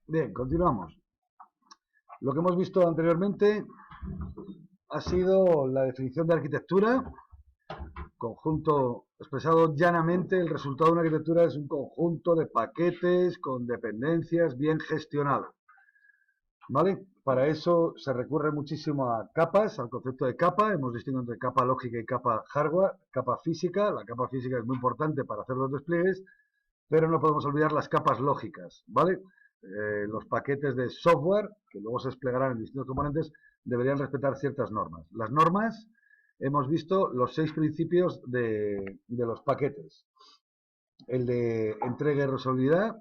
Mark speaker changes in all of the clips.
Speaker 1: Bien, continuamos. Lo que hemos visto anteriormente ha sido la definición de arquitectura. Conjunto, expresado llanamente, el resultado de una arquitectura es un conjunto de paquetes con dependencias bien gestionado. ¿Vale? Para eso se recurre muchísimo a capas, al concepto de capa. Hemos distinguido entre capa lógica y capa hardware, capa física. La capa física es muy importante para hacer los despliegues, pero no podemos olvidar las capas lógicas, ¿vale? Los paquetes de software, que luego se desplegarán en distintos componentes, deberían respetar ciertas normas. Las normas, hemos visto los 6 principios de los paquetes. El de entrega y reusabilidad,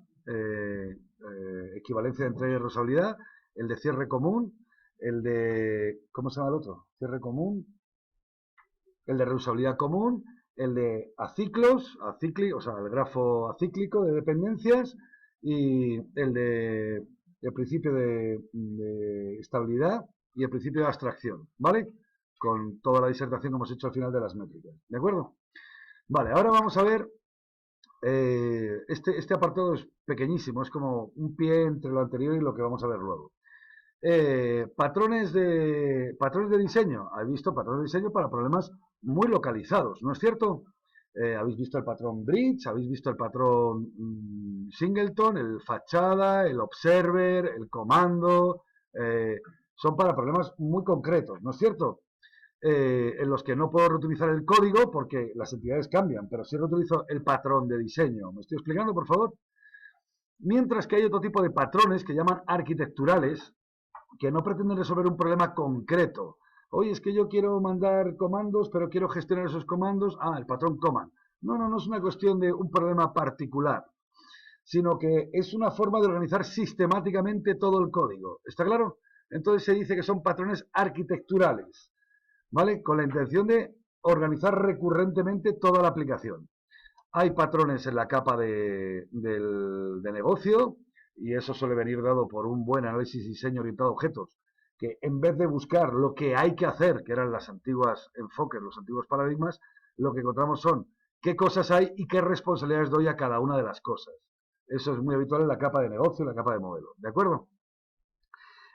Speaker 1: equivalencia de entrega y reusabilidad, el de cierre común, el de, ¿cómo se llama el otro? Cierre común, el de reusabilidad común, el de aciclos, o sea, el grafo acíclico de dependencias, y el principio de estabilidad y el principio de abstracción, ¿vale? Con toda la disertación que hemos hecho al final de las métricas, ¿de acuerdo? Vale, ahora vamos a ver, este apartado es pequeñísimo, es como un pie entre lo anterior y lo que vamos a ver luego. Patrones de diseño. Habéis visto patrones de diseño para problemas muy localizados, ¿no es cierto? Habéis visto el patrón bridge, habéis visto el patrón singleton, el fachada, el observer, el comando. Son para problemas muy concretos, ¿no es cierto? En los que no puedo reutilizar el código porque las entidades cambian, pero sí reutilizo el patrón de diseño. ¿Me estoy explicando, por favor? Mientras que hay otro tipo de patrones que llaman arquitecturales, que no pretenden resolver un problema concreto. Oye, es que yo quiero mandar comandos, pero quiero gestionar esos comandos. Ah, el patrón command. No, no, no es una cuestión de un problema particular, sino que es una forma de organizar sistemáticamente todo el código. ¿Está claro? Entonces se dice que son patrones arquitecturales, ¿vale? Con la intención de organizar recurrentemente toda la aplicación. Hay patrones en la capa de negocio, y eso suele venir dado por un buen análisis y diseño orientado a objetos, que en vez de buscar lo que hay que hacer, que eran las antiguas enfoques, los antiguos paradigmas, lo que encontramos son qué cosas hay y qué responsabilidades doy a cada una de las cosas. Eso es muy habitual en la capa de negocio y la capa de modelo, ¿de acuerdo?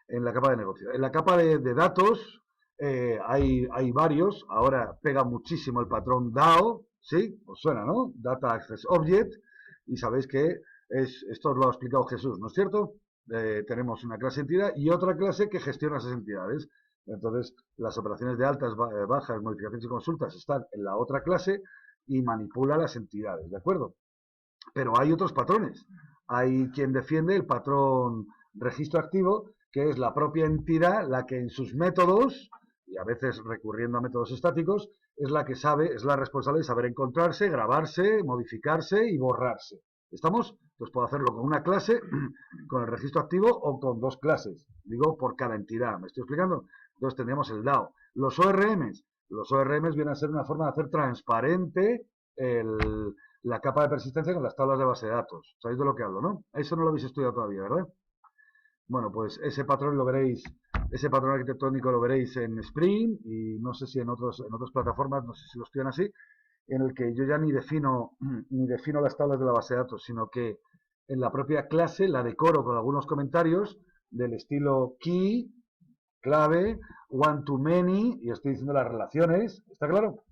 Speaker 1: En la capa de negocio. En la capa de datos hay varios. Ahora pega muchísimo el patrón DAO, ¿sí? Os suena, ¿no? Data Access Object. Y sabéis que esto lo ha explicado Jesús, ¿no es cierto? Tenemos una clase entidad y otra clase que gestiona esas entidades. Entonces, las operaciones de altas, bajas, modificaciones y consultas están en la otra clase y manipula las entidades, ¿de acuerdo? Pero hay otros patrones. Hay quien defiende el patrón registro activo, que es la propia entidad la que en sus métodos, y a veces recurriendo a métodos estáticos, es la que sabe, es la responsable de saber encontrarse, grabarse, modificarse y borrarse. ¿Estamos? Pues puedo hacerlo con una clase, con el registro activo, o con 2 clases. Digo, por cada entidad. ¿Me estoy explicando? Entonces tendríamos el DAO. Los ORMs. Los ORMs vienen a ser una forma de hacer transparente la capa de persistencia con las tablas de base de datos. ¿Sabéis de lo que hablo, no? Eso no lo habéis estudiado todavía, ¿verdad? Bueno, pues ese patrón lo veréis, ese patrón arquitectónico lo veréis en Spring y no sé si en otras plataformas, no sé si lo estudian así, en el que yo ya ni defino las tablas de la base de datos, sino que en la propia clase la decoro con algunos comentarios del estilo key, clave, one to many, y estoy diciendo las relaciones, ¿está claro?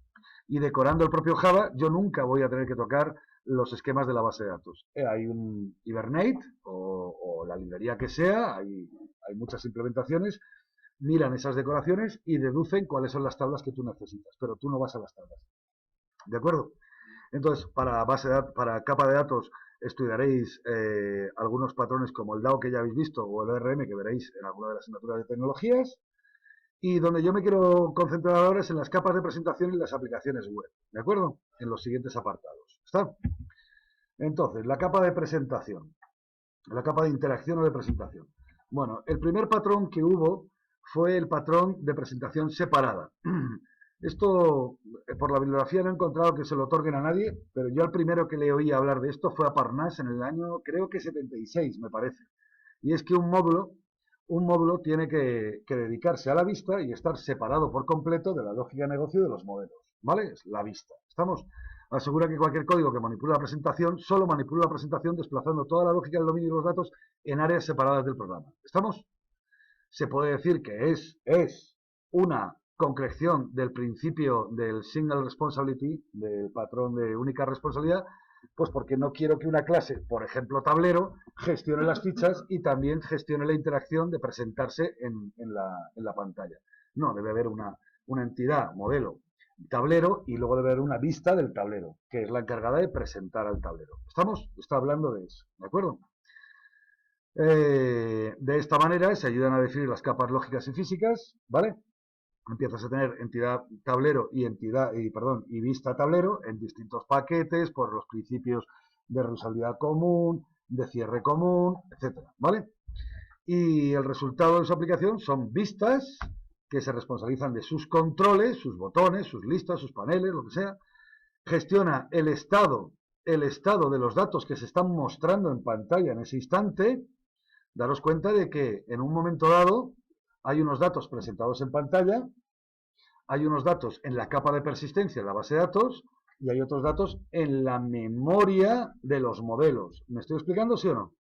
Speaker 1: Y decorando el propio Java, yo nunca voy a tener que tocar los esquemas de la base de datos. Hay un Hibernate o la librería que sea, hay muchas implementaciones, miran esas decoraciones y deducen cuáles son las tablas que tú necesitas, pero tú no vas a las tablas. ¿De acuerdo? Entonces, para capa de datos estudiaréis algunos patrones como el DAO que ya habéis visto o el ORM que veréis en alguna de las asignaturas de tecnologías. Y donde yo me quiero concentrar ahora es en las capas de presentación y las aplicaciones web, ¿de acuerdo? En los siguientes apartados. ¿Está? Entonces, la capa de presentación, la capa de interacción o de presentación. Bueno, el primer patrón que hubo fue el patrón de presentación separada. Esto, por la bibliografía no he encontrado que se lo otorguen a nadie, pero yo al primero que le oí hablar de esto fue a Parnasse en el año, creo que 76, me parece. Y es que un módulo tiene que dedicarse a la vista y estar separado por completo de la lógica de negocio y de los modelos, ¿vale? Es la vista. ¿Estamos? asegura que cualquier código que manipule la presentación solo manipula la presentación desplazando toda la lógica del dominio de los datos en áreas separadas del programa. ¿Estamos? Se puede decir que es una concreción del principio del single responsibility, del patrón de única responsabilidad, pues porque no quiero que una clase, por ejemplo tablero, gestione las fichas y también gestione la interacción de presentarse en la pantalla. No, debe haber una entidad, modelo, tablero, y luego debe haber una vista del tablero, que es la encargada de presentar al tablero. ¿Estamos? Está hablando de eso, ¿de acuerdo? De esta manera se ayudan a definir las capas lógicas y físicas, ¿vale? Empiezas a tener entidad tablero y vista tablero en distintos paquetes por los principios de reusabilidad común, de cierre común, etcétera, ¿vale? Y el resultado de su aplicación son vistas que se responsabilizan de sus controles, sus botones, sus listas, sus paneles, lo que sea. Gestiona el estado de los datos que se están mostrando en pantalla en ese instante. Daros cuenta de que en un momento dado hay unos datos presentados en pantalla, hay unos datos en la capa de persistencia en la base de datos y hay otros datos en la memoria de los modelos. ¿Me estoy explicando, sí o no?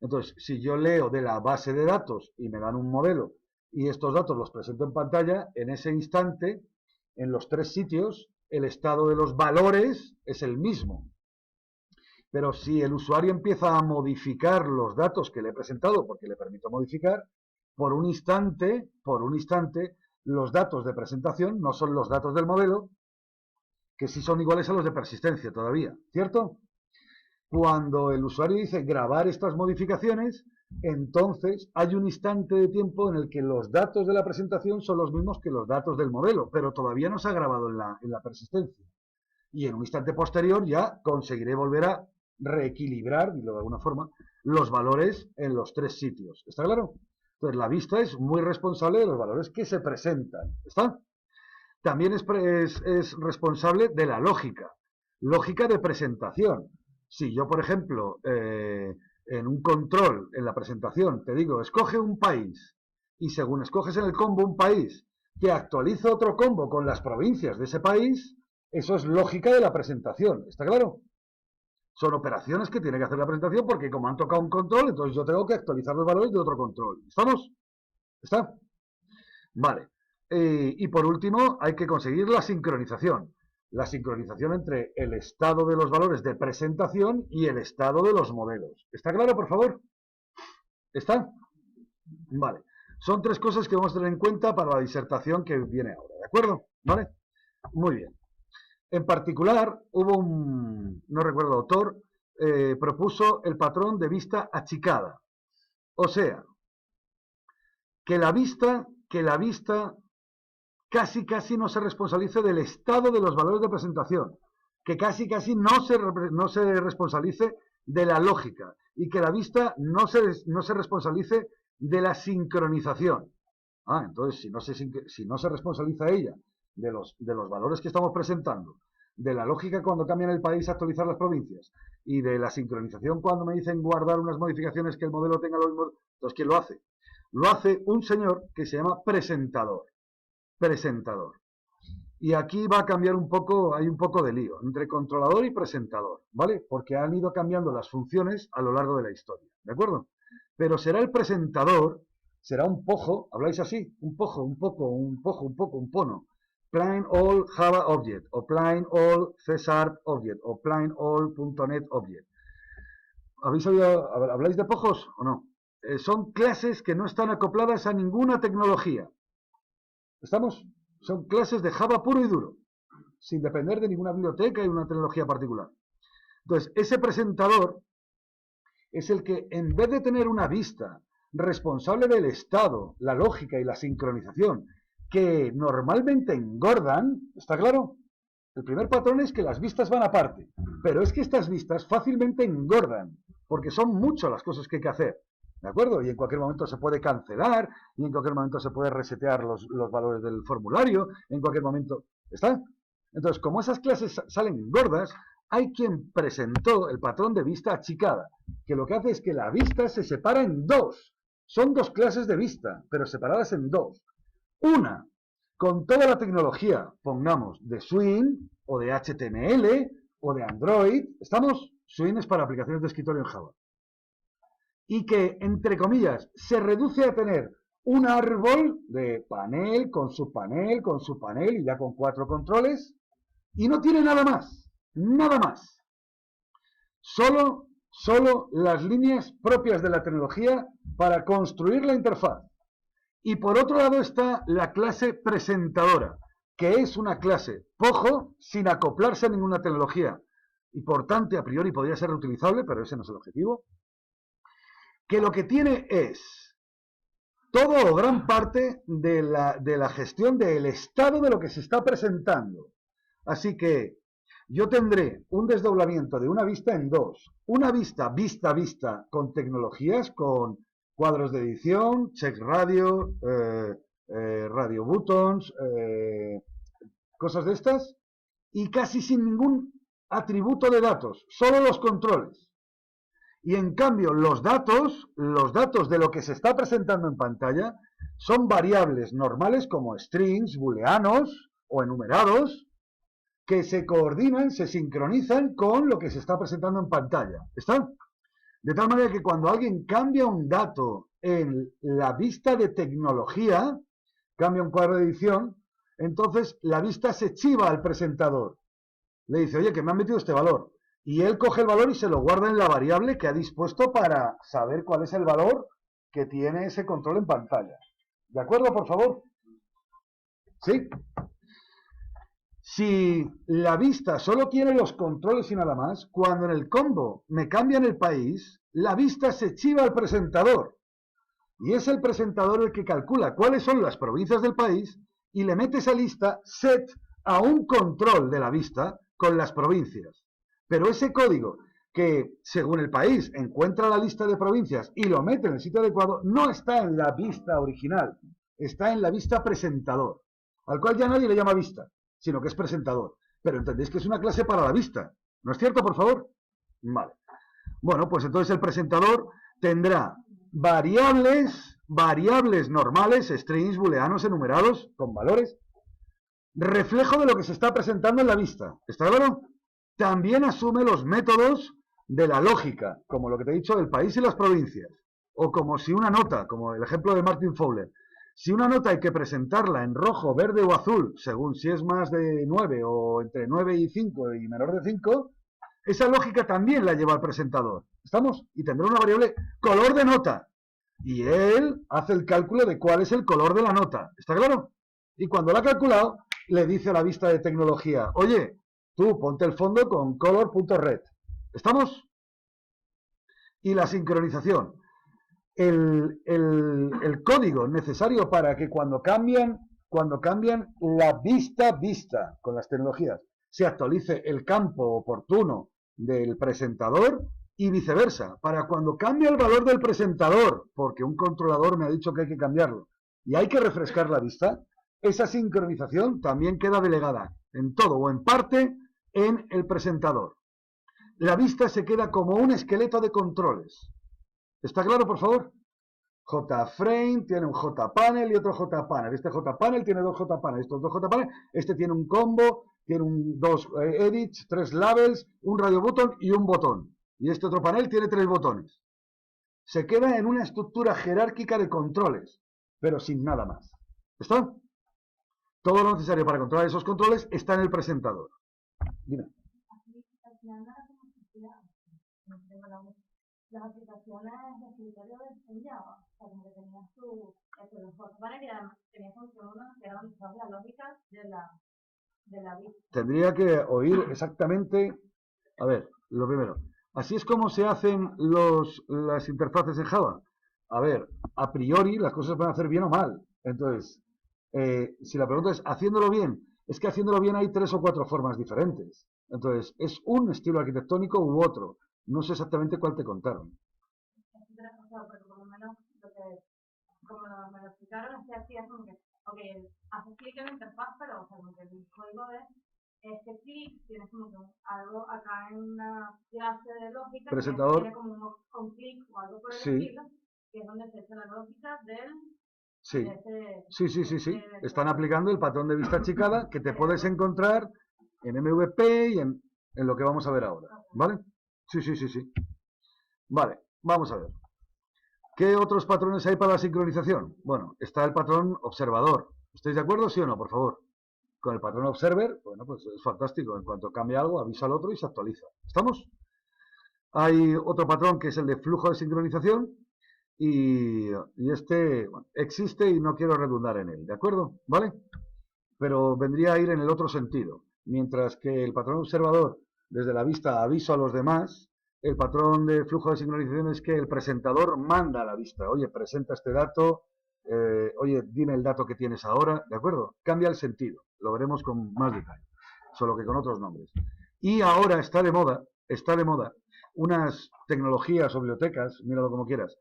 Speaker 1: Entonces, si yo leo de la base de datos y me dan un modelo y estos datos los presento en pantalla, en ese instante, en los tres sitios, el estado de los valores es el mismo. Pero si el usuario empieza a modificar los datos que le he presentado, porque le permito modificar, por un instante, los datos de presentación no son los datos del modelo, que sí son iguales a los de persistencia todavía, ¿cierto? Cuando el usuario dice grabar estas modificaciones, entonces hay un instante de tiempo en el que los datos de la presentación son los mismos que los datos del modelo, pero todavía no se ha grabado en la persistencia. Y en un instante posterior ya conseguiré volver a reequilibrar, dilo de alguna forma, los valores en los tres sitios. ¿Está claro? Entonces la vista es muy responsable de los valores que se presentan. ¿Está? También es responsable de la lógica. Lógica de presentación. Si yo, por ejemplo, en un control, en la presentación, te digo, escoge un país, y según escoges en el combo un país, te actualiza otro combo con las provincias de ese país, eso es lógica de la presentación. ¿Está claro? Son operaciones que tiene que hacer la presentación porque como han tocado un control, entonces yo tengo que actualizar los valores de otro control. ¿Estamos? ¿Está? Vale. Y por último, hay que conseguir la sincronización. La sincronización entre el estado de los valores de presentación y el estado de los modelos. ¿Está claro, por favor? ¿Está? Vale. Son tres cosas que vamos a tener en cuenta para la disertación que viene ahora. ¿De acuerdo? ¿Vale? Muy bien. En particular, hubo no recuerdo el autor, propuso el patrón de vista achicada. O sea, que la vista casi no se responsabilice del estado de los valores de presentación, que casi no se responsabilice de la lógica y que la vista no se responsabilice de la sincronización. Entonces, si no se responsabiliza ella de los valores que estamos presentando, de la lógica cuando cambian el país actualizar las provincias y de la sincronización cuando me dicen guardar unas modificaciones que el modelo tenga los mismos, entonces ¿quién lo hace? Lo hace un señor que se llama presentador. Y aquí va a cambiar un poco, hay un poco de lío entre controlador y presentador, ¿vale? Porque han ido cambiando las funciones a lo largo de la historia, ¿de acuerdo? Pero será el presentador, será un pojo, habláis así, un pojo, un pono, plain old Java object, o plain old C# object, o plain old.NET object. ¿Habláis de pojos o no? Son clases que no están acopladas a ninguna tecnología. ¿Estamos? Son clases de Java puro y duro, sin depender de ninguna biblioteca y una tecnología particular. Entonces, ese presentador es el que, en vez de tener una vista responsable del estado, la lógica y la sincronización, que normalmente engordan, ¿está claro? El primer patrón es que las vistas van aparte, pero es que estas vistas fácilmente engordan, porque son muchas las cosas que hay que hacer. ¿De acuerdo? Y en cualquier momento se puede cancelar, y en cualquier momento se puede resetear los valores del formulario, en cualquier momento. ¿Está? Entonces, como esas clases salen gordas, hay quien presentó el patrón de vista achicada, que lo que hace es que la vista se separa en dos. Son dos clases de vista, pero separadas en dos. Una, con toda la tecnología, pongamos, de swing, o de HTML, o de Android. ¿Estamos? Swing es para aplicaciones de escritorio en Java. Y que, entre comillas, se reduce a tener un árbol de panel, con su panel, con su panel, y ya con 4 controles, y no tiene nada más. Nada más. Solo las líneas propias de la tecnología para construir la interfaz. Y por otro lado está la clase presentadora, que es una clase POJO sin acoplarse a ninguna tecnología. Y por tanto, a priori podría ser reutilizable, pero ese no es el objetivo. Que lo que tiene es todo o gran parte de la gestión del estado de lo que se está presentando. Así que yo tendré un desdoblamiento de una vista en dos. Una vista, con tecnologías, con cuadros de edición, check radio, radio buttons, cosas de estas, y casi sin ningún atributo de datos, solo los controles. Y en cambio, los datos de lo que se está presentando en pantalla, son variables normales como strings, booleanos o enumerados, que se coordinan, se sincronizan con lo que se está presentando en pantalla. ¿Está? De tal manera que cuando alguien cambia un dato en la vista de tecnología, cambia un cuadro de edición, entonces la vista se chiva al presentador. Le dice, oye, que me han metido este valor. Y él coge el valor y se lo guarda en la variable que ha dispuesto para saber cuál es el valor que tiene ese control en pantalla. ¿De acuerdo, por favor? ¿Sí? Si la vista solo tiene los controles y nada más, cuando en el combo me cambian el país, la vista se chiva al presentador. Y es el presentador el que calcula cuáles son las provincias del país y le mete esa lista set a un control de la vista con las provincias. Pero ese código que, según el país, encuentra la lista de provincias y lo mete en el sitio adecuado, no está en la vista original, está en la vista presentador, al cual ya nadie le llama vista, sino que es presentador. Pero entendéis que es una clase para la vista. ¿No es cierto, por favor? Vale. Bueno, pues entonces el presentador tendrá variables normales, strings, booleanos, enumerados, con valores, reflejo de lo que se está presentando en la vista. ¿Está claro? También asume los métodos de la lógica, como lo que te he dicho del país y las provincias. O como si una nota, como el ejemplo de Martin Fowler, si una nota hay que presentarla en rojo, verde o azul, según si es más de 9 o entre 9 y 5 y menor de 5, esa lógica también la lleva al presentador. ¿Estamos? Y tendrá una variable color de nota. Y él hace el cálculo de cuál es el color de la nota. ¿Está claro? Y cuando la ha calculado, le dice a la vista de tecnología, oye, tú ponte el fondo con color.red. ¿Estamos? Y la sincronización. El código necesario para que cuando cambian la vista con las tecnologías, se actualice el campo oportuno del presentador y viceversa, para cuando cambia el valor del presentador, porque un controlador me ha dicho que hay que cambiarlo, y hay que refrescar la vista, esa sincronización también queda delegada en todo o en parte en el presentador. La vista se queda como un esqueleto de controles. ¿Está claro, por favor? JFrame tiene un JPanel y otro JPanel. Este JPanel tiene dos JPanel. Estos dos JPanel. Este tiene un combo, tiene dos edits, 3 labels, un radio button y un botón. Y este otro panel tiene 3 botones. Se queda en una estructura jerárquica de controles, pero sin nada más. ¿Está? Todo lo necesario para controlar esos controles está en el presentador. Dime.
Speaker 2: Las aplicaciones de escritorio de Java, o sea, como que tenías los software y además tenías funciones que eran todas las lógicas de la vista.
Speaker 1: Tendría que oír exactamente, a ver, lo primero, así es como se hacen las interfaces en Java. A ver, a priori las cosas van a hacer bien o mal. Entonces, si la pregunta es, ¿haciéndolo bien? Es que haciéndolo bien hay 3 o 4 formas diferentes. Entonces, es un estilo arquitectónico u otro. No sé exactamente cuál te contaron.
Speaker 2: O sea, porque por lo menos como me lo explicaron, es que así es como que, ok, haces clic en la interfaz, pero o sea, como que el código es este clic, tienes como que algo acá en una clase de lógica,
Speaker 1: presentador,
Speaker 2: que tiene como un clic o algo por el estilo, que es donde se echa la lógica del...
Speaker 1: Sí. Sí. Están aplicando el patrón de vista achicada que te puedes encontrar en MVP y en lo que vamos a ver ahora, ¿vale? Sí, sí, sí, sí. Vale, vamos a ver. ¿Qué otros patrones hay para la sincronización? Bueno, está el patrón observador. ¿Estáis de acuerdo, sí o no, por favor? Con el patrón observer, bueno, pues es fantástico. En cuanto cambia algo, avisa al otro y se actualiza. ¿Estamos? Hay otro patrón que es el de flujo de sincronización y este bueno, existe y no quiero redundar en él, ¿de acuerdo? ¿Vale? Pero vendría a ir en el otro sentido. Mientras que el patrón observador, desde la vista, aviso a los demás, el patrón de flujo de sincronización es que el presentador manda a la vista. Oye, presenta este dato, oye, dime el dato que tienes ahora, ¿de acuerdo? Cambia el sentido, lo veremos con más detalle, solo que con otros nombres. Y ahora está de moda, unas tecnologías o bibliotecas, míralo como quieras,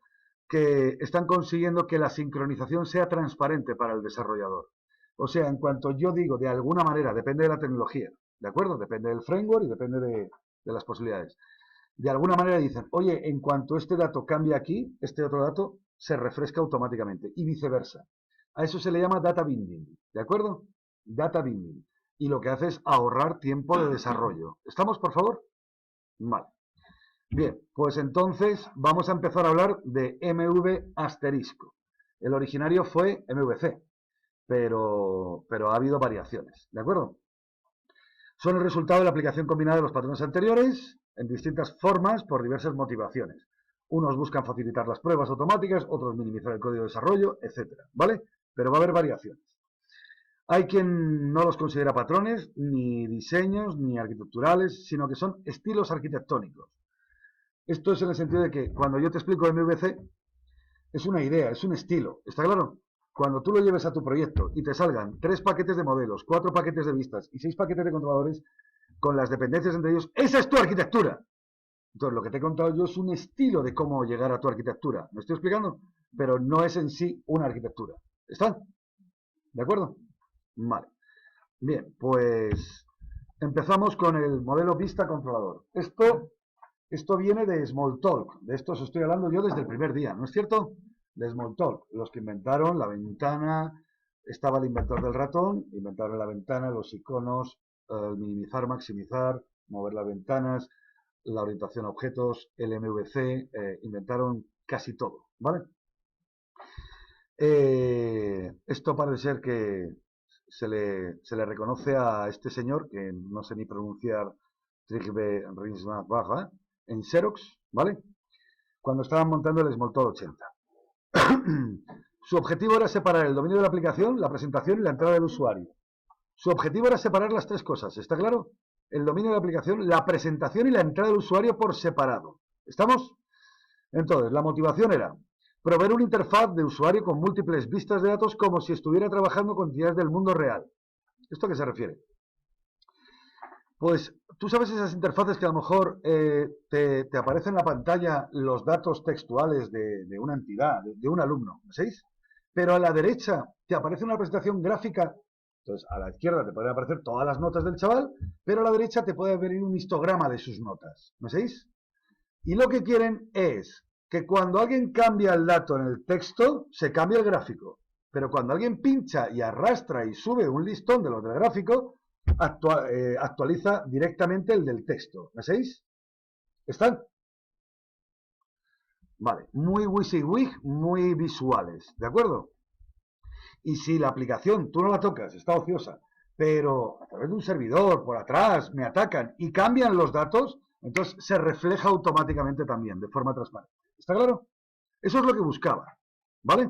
Speaker 1: que están consiguiendo que la sincronización sea transparente para el desarrollador. O sea, en cuanto yo digo de alguna manera, depende de la tecnología, ¿de acuerdo? Depende del framework y depende de las posibilidades. De alguna manera dicen, oye, en cuanto este dato cambia aquí, este otro dato se refresca automáticamente y viceversa. A eso se le llama data binding, ¿de acuerdo? Data binding. Y lo que hace es ahorrar tiempo de desarrollo. ¿Estamos, por favor? Vale. Bien, pues entonces vamos a empezar a hablar de MV asterisco. El originario fue MVC, pero ha habido variaciones, ¿de acuerdo? Son el resultado de la aplicación combinada de los patrones anteriores en distintas formas por diversas motivaciones. Unos buscan facilitar las pruebas automáticas, otros minimizar el código de desarrollo, etcétera, ¿vale? Pero va a haber variaciones. Hay quien no los considera patrones, ni diseños, ni arquitecturales, sino que son estilos arquitectónicos. Esto es en el sentido de que cuando yo te explico MVC, es una idea, es un estilo, ¿está claro? Cuando tú lo lleves a tu proyecto y te salgan 3 paquetes de modelos, 4 paquetes de vistas y 6 paquetes de controladores con las dependencias entre ellos, ¡esa es tu arquitectura! Entonces, lo que te he contado yo es un estilo de cómo llegar a tu arquitectura. ¿Me estoy explicando? Pero no es en sí una arquitectura. ¿Está? ¿De acuerdo? Vale. Bien, pues empezamos con el modelo vista controlador. Esto viene de Smalltalk. De esto os estoy hablando yo desde el primer día, ¿no es cierto? De Smalltalk. Los que inventaron la ventana, estaba el inventor del ratón, inventaron la ventana, los iconos, minimizar, maximizar, mover las ventanas, la orientación a objetos, el MVC, inventaron casi todo, ¿vale? Esto parece ser que se le reconoce a este señor, que no sé ni pronunciar, Trygve Rinsma en Xerox, ¿vale? Cuando estaban montando el Smalltalk 80. Su objetivo era separar el dominio de la aplicación, la presentación y la entrada del usuario. Su objetivo era separar las 3 cosas, ¿está claro? El dominio de la aplicación, la presentación y la entrada del usuario por separado. ¿Estamos? Entonces, la motivación era proveer una interfaz de usuario con múltiples vistas de datos como si estuviera trabajando con entidades del mundo real. ¿Esto a qué se refiere? Pues tú sabes esas interfaces que a lo mejor te aparecen en la pantalla los datos textuales de una entidad, de un alumno, ¿sabéis? Pero a la derecha te aparece una presentación gráfica. Entonces, a la izquierda te pueden aparecer todas las notas del chaval, pero a la derecha te puede venir un histograma de sus notas, ¿me seguís? Y lo que quieren es que cuando alguien cambia el dato en el texto, se cambia el gráfico. Pero cuando alguien pincha y arrastra y sube un listón de los del gráfico, actualiza directamente el del texto. ¿Me seguís? ¿Están? Vale, muy WYSIWYG, muy visuales, ¿de acuerdo? Y si la aplicación, tú no la tocas, está ociosa, pero a través de un servidor, por atrás, me atacan y cambian los datos, entonces se refleja automáticamente también, de forma transparente. ¿Está claro? Eso es lo que buscaba, ¿vale?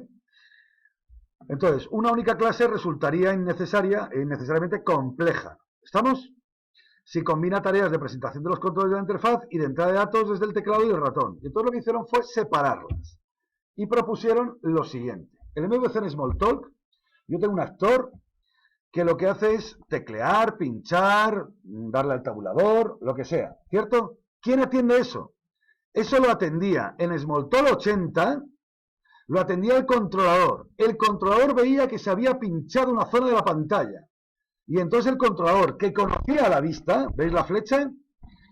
Speaker 1: Entonces, una única clase resultaría innecesaria e innecesariamente compleja. ¿Estamos? Si combina tareas de presentación de los controles de la interfaz y de entrada de datos desde el teclado y el ratón. Y entonces lo que hicieron fue separarlas. Y propusieron lo siguiente. El MVC en Smalltalk, yo tengo un actor que lo que hace es teclear, pinchar, darle al tabulador, lo que sea, ¿cierto? ¿Quién atiende eso? Eso lo atendía en Smalltalk 80, lo atendía el controlador. El controlador veía que se había pinchado una zona de la pantalla. Y entonces el controlador, que conocía a la vista, ¿veis la flecha?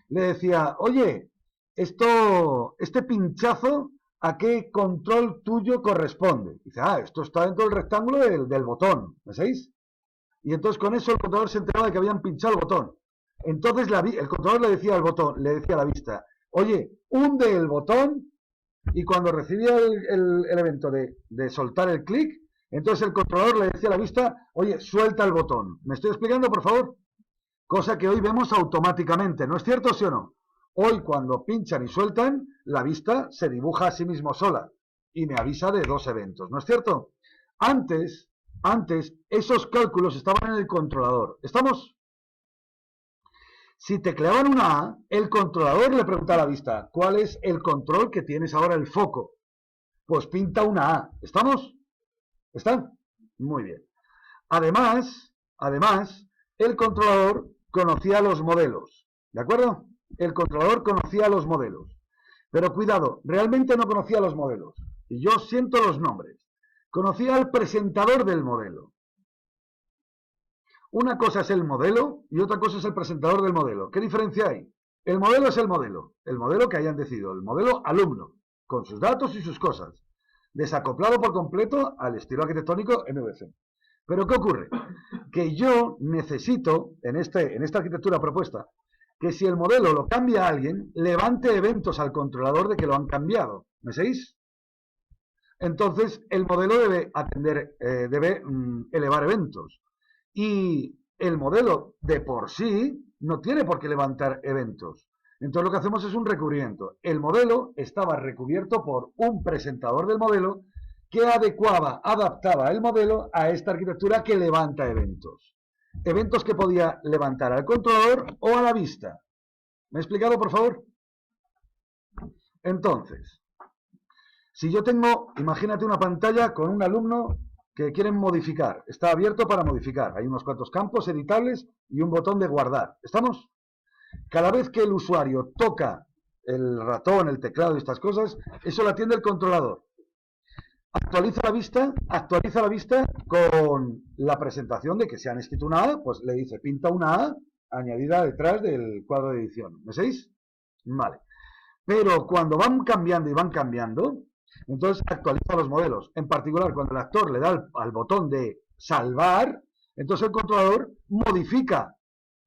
Speaker 1: Le decía, oye, este pinchazo, ¿a qué control tuyo corresponde? Dice, esto está dentro del rectángulo del botón, ¿me sabéis? Y entonces con eso el controlador se enteraba de que habían pinchado el botón. Entonces el controlador le decía al botón, le decía a la vista, oye, hunde el botón, y cuando recibía el evento de soltar el clic, entonces el controlador le decía a la vista, oye, suelta el botón. ¿Me estoy explicando, por favor? Cosa que hoy vemos automáticamente, ¿no es cierto, sí o no? Hoy cuando pinchan y sueltan, la vista se dibuja a sí mismo sola y me avisa de dos eventos, ¿no es cierto? Antes, esos cálculos estaban en el controlador. ¿Estamos? Si tecleaban una A, el controlador le preguntaba a la vista, ¿cuál es el control que tienes ahora el foco? Pues pinta una A. ¿Estamos? ¿Están? Muy bien. Además, el controlador conocía los modelos. ¿De acuerdo? El controlador conocía los modelos. Pero cuidado, realmente no conocía los modelos. Y yo siento los nombres. Conocía al presentador del modelo. Una cosa es el modelo y otra cosa es el presentador del modelo. ¿Qué diferencia hay? El modelo es el modelo que hayan decidido, el modelo alumno, con sus datos y sus cosas, desacoplado por completo al estilo arquitectónico MVC. Pero ¿qué ocurre? Que yo necesito, en esta arquitectura propuesta, que si el modelo lo cambia alguien, levante eventos al controlador de que lo han cambiado. ¿Me seguís? Entonces, el modelo debe elevar eventos. Y el modelo de por sí no tiene por qué levantar eventos. Entonces lo que hacemos es un recubrimiento. El modelo estaba recubierto por un presentador del modelo que adaptaba el modelo a esta arquitectura que levanta eventos. Eventos que podía levantar al controlador o a la vista. ¿Me he explicado, por favor? Entonces, si yo tengo, imagínate una pantalla con un alumno que quieren modificar. Está abierto para modificar. Hay unos cuantos campos editables y un botón de guardar. ¿Estamos? Cada vez que el usuario toca el ratón, el teclado y estas cosas, eso lo atiende el controlador. Actualiza la vista con la presentación de que se han escrito una A, pues le dice pinta una A añadida detrás del cuadro de edición. ¿Me seguís? Vale. Pero cuando van cambiando y van cambiando, entonces actualiza los modelos. En particular, cuando el actor le da al botón de salvar, entonces el controlador modifica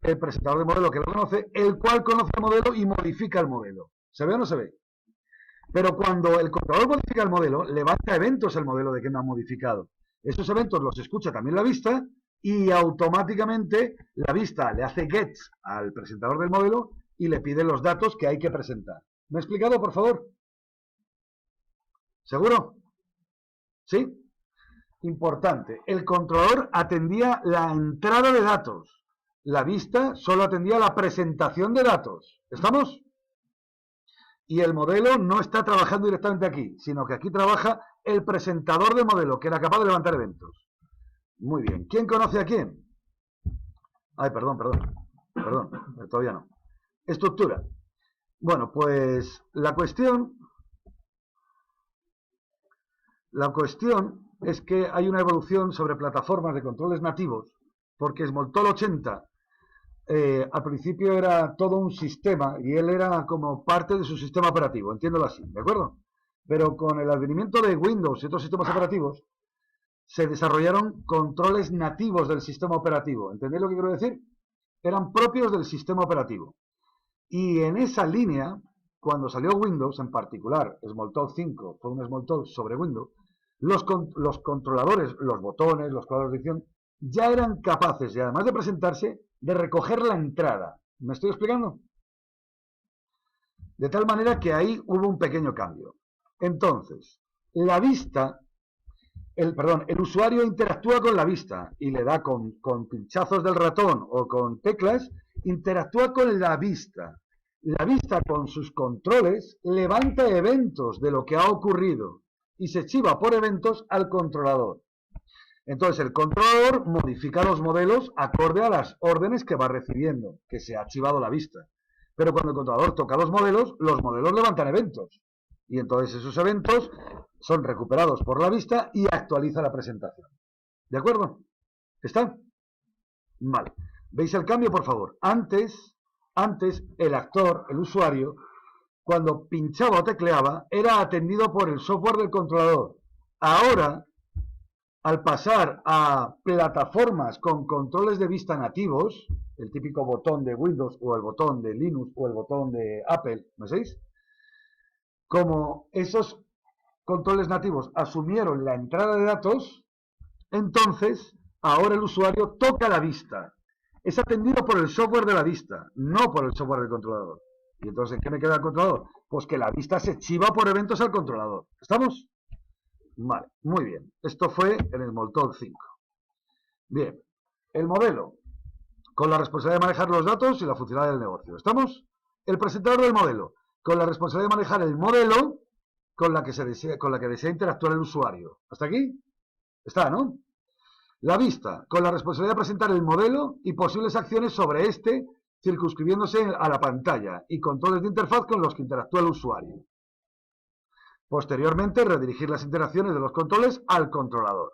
Speaker 1: el presentador de modelo que lo conoce, el cual conoce el modelo y modifica el modelo. ¿Se ve o no se ve? Pero cuando el controlador modifica el modelo, levanta eventos el modelo de que no ha modificado. Esos eventos los escucha también la vista y automáticamente la vista le hace gets al presentador del modelo y le pide los datos que hay que presentar. ¿Me he explicado, por favor? ¿Seguro? ¿Sí? Importante. El controlador atendía la entrada de datos. La vista solo atendía la presentación de datos. ¿Estamos? Y el modelo no está trabajando directamente aquí, sino que aquí trabaja el presentador del modelo, que era capaz de levantar eventos. Muy bien. ¿Quién conoce a quién? Ay, perdón, todavía no. Estructura. Bueno, pues la cuestión es que hay una evolución sobre plataformas de controles nativos, porque Smalltalk 80 al principio era todo un sistema y él era como parte de su sistema operativo, entiéndolo así, ¿de acuerdo? Pero con el advenimiento de Windows y otros sistemas operativos, se desarrollaron controles nativos del sistema operativo. ¿Entendéis lo que quiero decir? Eran propios del sistema operativo. Y en esa línea, cuando salió Windows, en particular Smalltalk 5, fue un Smalltalk sobre Windows, los controladores, los botones, los cuadros de edición, ya eran capaces, y además de presentarse, de recoger la entrada. ¿Me estoy explicando? De tal manera que ahí hubo un pequeño cambio. Entonces, la vista, el usuario interactúa con la vista y le da con pinchazos del ratón o con teclas, interactúa con la vista. La vista con sus controles levanta eventos de lo que ha ocurrido y se chiva por eventos al controlador. Entonces el controlador modifica los modelos acorde a las órdenes que va recibiendo, que se ha archivado la vista. Pero cuando el controlador toca los modelos levantan eventos. Y entonces esos eventos son recuperados por la vista y actualiza la presentación. ¿De acuerdo? ¿Está? Vale. ¿Veis el cambio, por favor? Antes el actor, el usuario, cuando pinchaba o tecleaba, era atendido por el software del controlador. Ahora al pasar a plataformas con controles de vista nativos, el típico botón de Windows o el botón de Linux o el botón de Apple, ¿no sabéis? Como esos controles nativos asumieron la entrada de datos, entonces ahora el usuario toca la vista. Es atendido por el software de la vista, no por el software del controlador. ¿Y entonces en qué me queda el controlador? Pues que la vista se chiva por eventos al controlador. ¿Estamos? Vale, muy bien. Esto fue en el Smalltalk 5. Bien, el modelo, con la responsabilidad de manejar los datos y la funcionalidad del negocio. ¿Estamos? El presentador del modelo, con la responsabilidad de manejar el modelo con la que desea interactuar el usuario. ¿Hasta aquí? Está, ¿no? La vista, con la responsabilidad de presentar el modelo y posibles acciones sobre este, circunscribiéndose a la pantalla y controles de interfaz con los que interactúa el usuario. Posteriormente, redirigir las interacciones de los controles al controlador.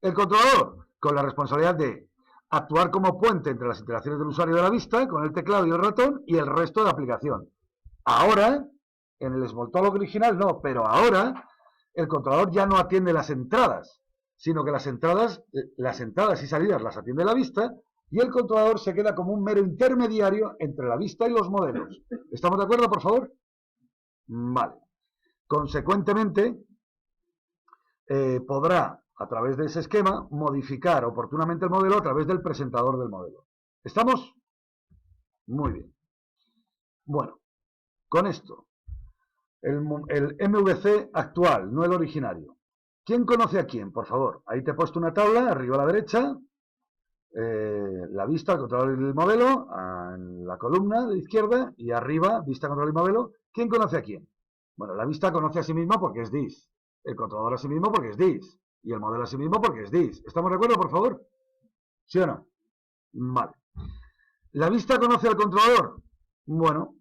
Speaker 1: El controlador, con la responsabilidad de actuar como puente entre las interacciones del usuario de la vista, con el teclado y el ratón, y el resto de la aplicación. Ahora, en el Smalltalk original no, pero ahora el controlador ya no atiende las entradas, sino que las entradas y salidas las atiende la vista, y el controlador se queda como un mero intermediario entre la vista y los modelos. ¿Estamos de acuerdo, por favor? Vale. Consecuentemente, podrá, a través de ese esquema, modificar oportunamente el modelo a través del presentador del modelo. ¿Estamos? Muy bien. Bueno, con esto, el MVC actual, no el originario. ¿Quién conoce a quién, por favor? Ahí te he puesto una tabla, arriba a la derecha, la vista, el controlador y el modelo, en la columna de izquierda, y arriba, vista, controlador y modelo. ¿Quién conoce a quién? Bueno, la vista conoce a sí misma porque es DIS, el controlador a sí mismo porque es DIS, y el modelo a sí mismo porque es DIS. ¿Estamos de acuerdo, por favor? ¿Sí o no? Vale. ¿La vista conoce al controlador? Bueno,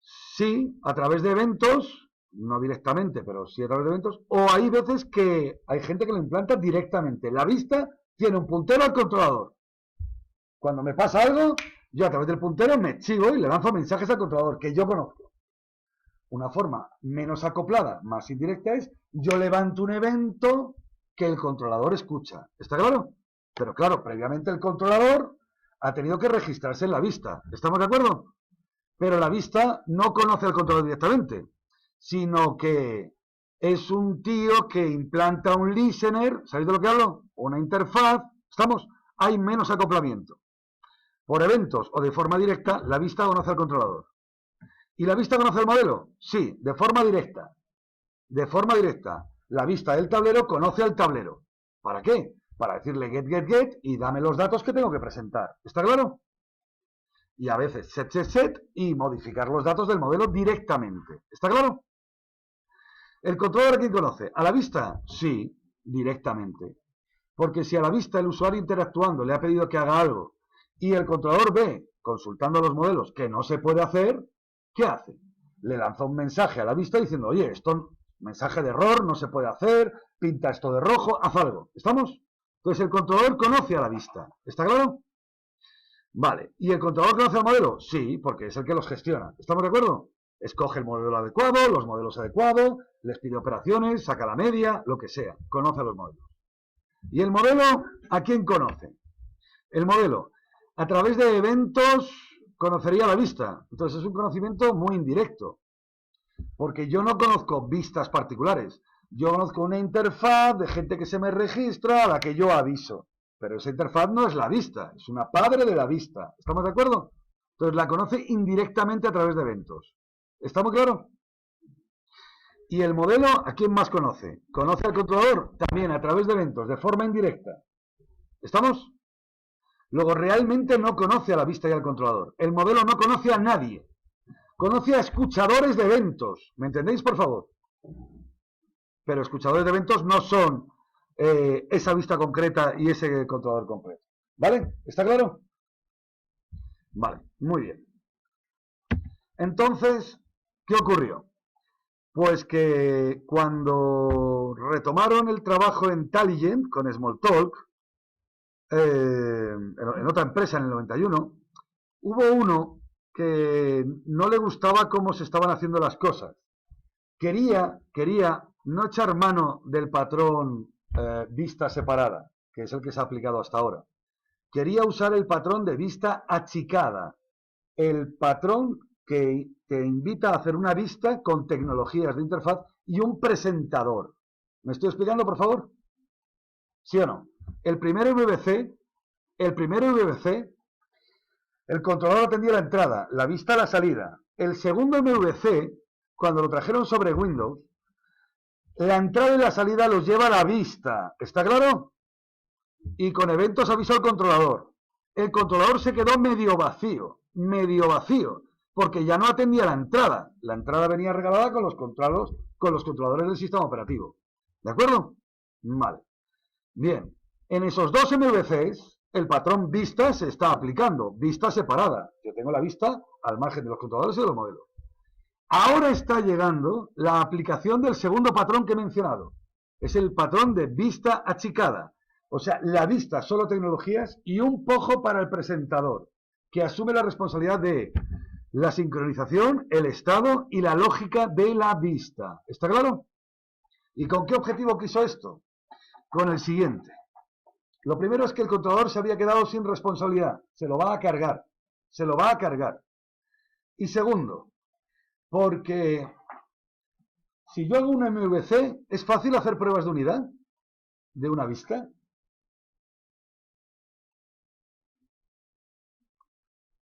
Speaker 1: sí, a través de eventos, no directamente, pero sí a través de eventos, o hay veces que hay gente que lo implanta directamente. La vista tiene un puntero al controlador. Cuando me pasa algo, yo a través del puntero me chivo y le lanzo mensajes al controlador que yo conozco. Una forma menos acoplada, más indirecta es, yo levanto un evento que el controlador escucha. ¿Está claro? Pero claro, previamente el controlador ha tenido que registrarse en la vista. ¿Estamos de acuerdo? Pero la vista no conoce al controlador directamente, sino que es un tío que implanta un listener, ¿sabéis de lo que hablo? Una interfaz, ¿estamos? Hay menos acoplamiento. Por eventos o de forma directa, la vista conoce al controlador. ¿Y la vista conoce el modelo? Sí, de forma directa. De forma directa. La vista del tablero conoce al tablero. ¿Para qué? Para decirle get y dame los datos que tengo que presentar. ¿Está claro? Y a veces set y modificar los datos del modelo directamente. ¿Está claro? ¿El controlador a quién conoce? ¿A la vista? Sí, directamente. Porque si a la vista el usuario interactuando le ha pedido que haga algo y el controlador ve, consultando los modelos, que no se puede hacer, ¿qué hace? Le lanza un mensaje a la vista diciendo, oye, esto, mensaje de error, no se puede hacer, pinta esto de rojo, haz algo. ¿Estamos? Entonces el controlador conoce a la vista. ¿Está claro? Vale. ¿Y el controlador conoce al modelo? Sí, porque es el que los gestiona. ¿Estamos de acuerdo? Escoge el modelo adecuado, los modelos adecuados, les pide operaciones, saca la media, lo que sea. Conoce a los modelos. ¿Y el modelo a quién conoce? El modelo, a través de eventos, conocería la vista. Entonces es un conocimiento muy indirecto. Porque yo no conozco vistas particulares. Yo conozco una interfaz de gente que se me registra a la que yo aviso. Pero esa interfaz no es la vista, es una padre de la vista. ¿Estamos de acuerdo? Entonces la conoce indirectamente a través de eventos. ¿Estamos claros? ¿Y el modelo a quién más conoce? ¿Conoce al controlador? También a través de eventos, de forma indirecta. ¿Estamos? Luego realmente no conoce a la vista y al controlador. El modelo no conoce a nadie. Conoce a escuchadores de eventos. ¿Me entendéis, por favor? Pero escuchadores de eventos no son esa vista concreta y ese controlador concreto. ¿Vale? ¿Está claro? Vale, muy bien. Entonces, ¿qué ocurrió? Pues que cuando retomaron el trabajo en Taligent con Smalltalk, en otra empresa en el 91, hubo uno que no le gustaba cómo se estaban haciendo las cosas. Quería no echar mano del patrón vista separada, que es el que se ha aplicado hasta ahora. Quería usar el patrón de vista achicada, el patrón que te invita a hacer una vista con tecnologías de interfaz y un presentador. ¿Me estoy explicando, por favor? ¿Sí o no? El primer MVC, el controlador atendía la entrada, la vista la salida. El segundo MVC, cuando lo trajeron sobre Windows, la entrada y la salida los lleva a la vista. ¿Está claro? Y con eventos avisó al controlador. El controlador se quedó medio vacío, porque ya no atendía la entrada. La entrada venía regalada con los controladores del sistema operativo. ¿De acuerdo? Vale. Bien, en esos dos MVCs, el patrón vista se está aplicando, vista separada. Yo tengo la vista al margen de los controladores y de los modelos. Ahora está llegando la aplicación del segundo patrón que he mencionado. Es el patrón de vista achicada. O sea, la vista, solo tecnologías y un poco para el presentador, que asume la responsabilidad de la sincronización, el estado y la lógica de la vista. ¿Está claro? ¿Y con qué objetivo quiso esto? Con el siguiente. Lo primero es que el controlador se había quedado sin responsabilidad. Se lo va a cargar. Se lo va a cargar. Y segundo, porque si yo hago un MVC, ¿es fácil hacer pruebas de unidad de una vista?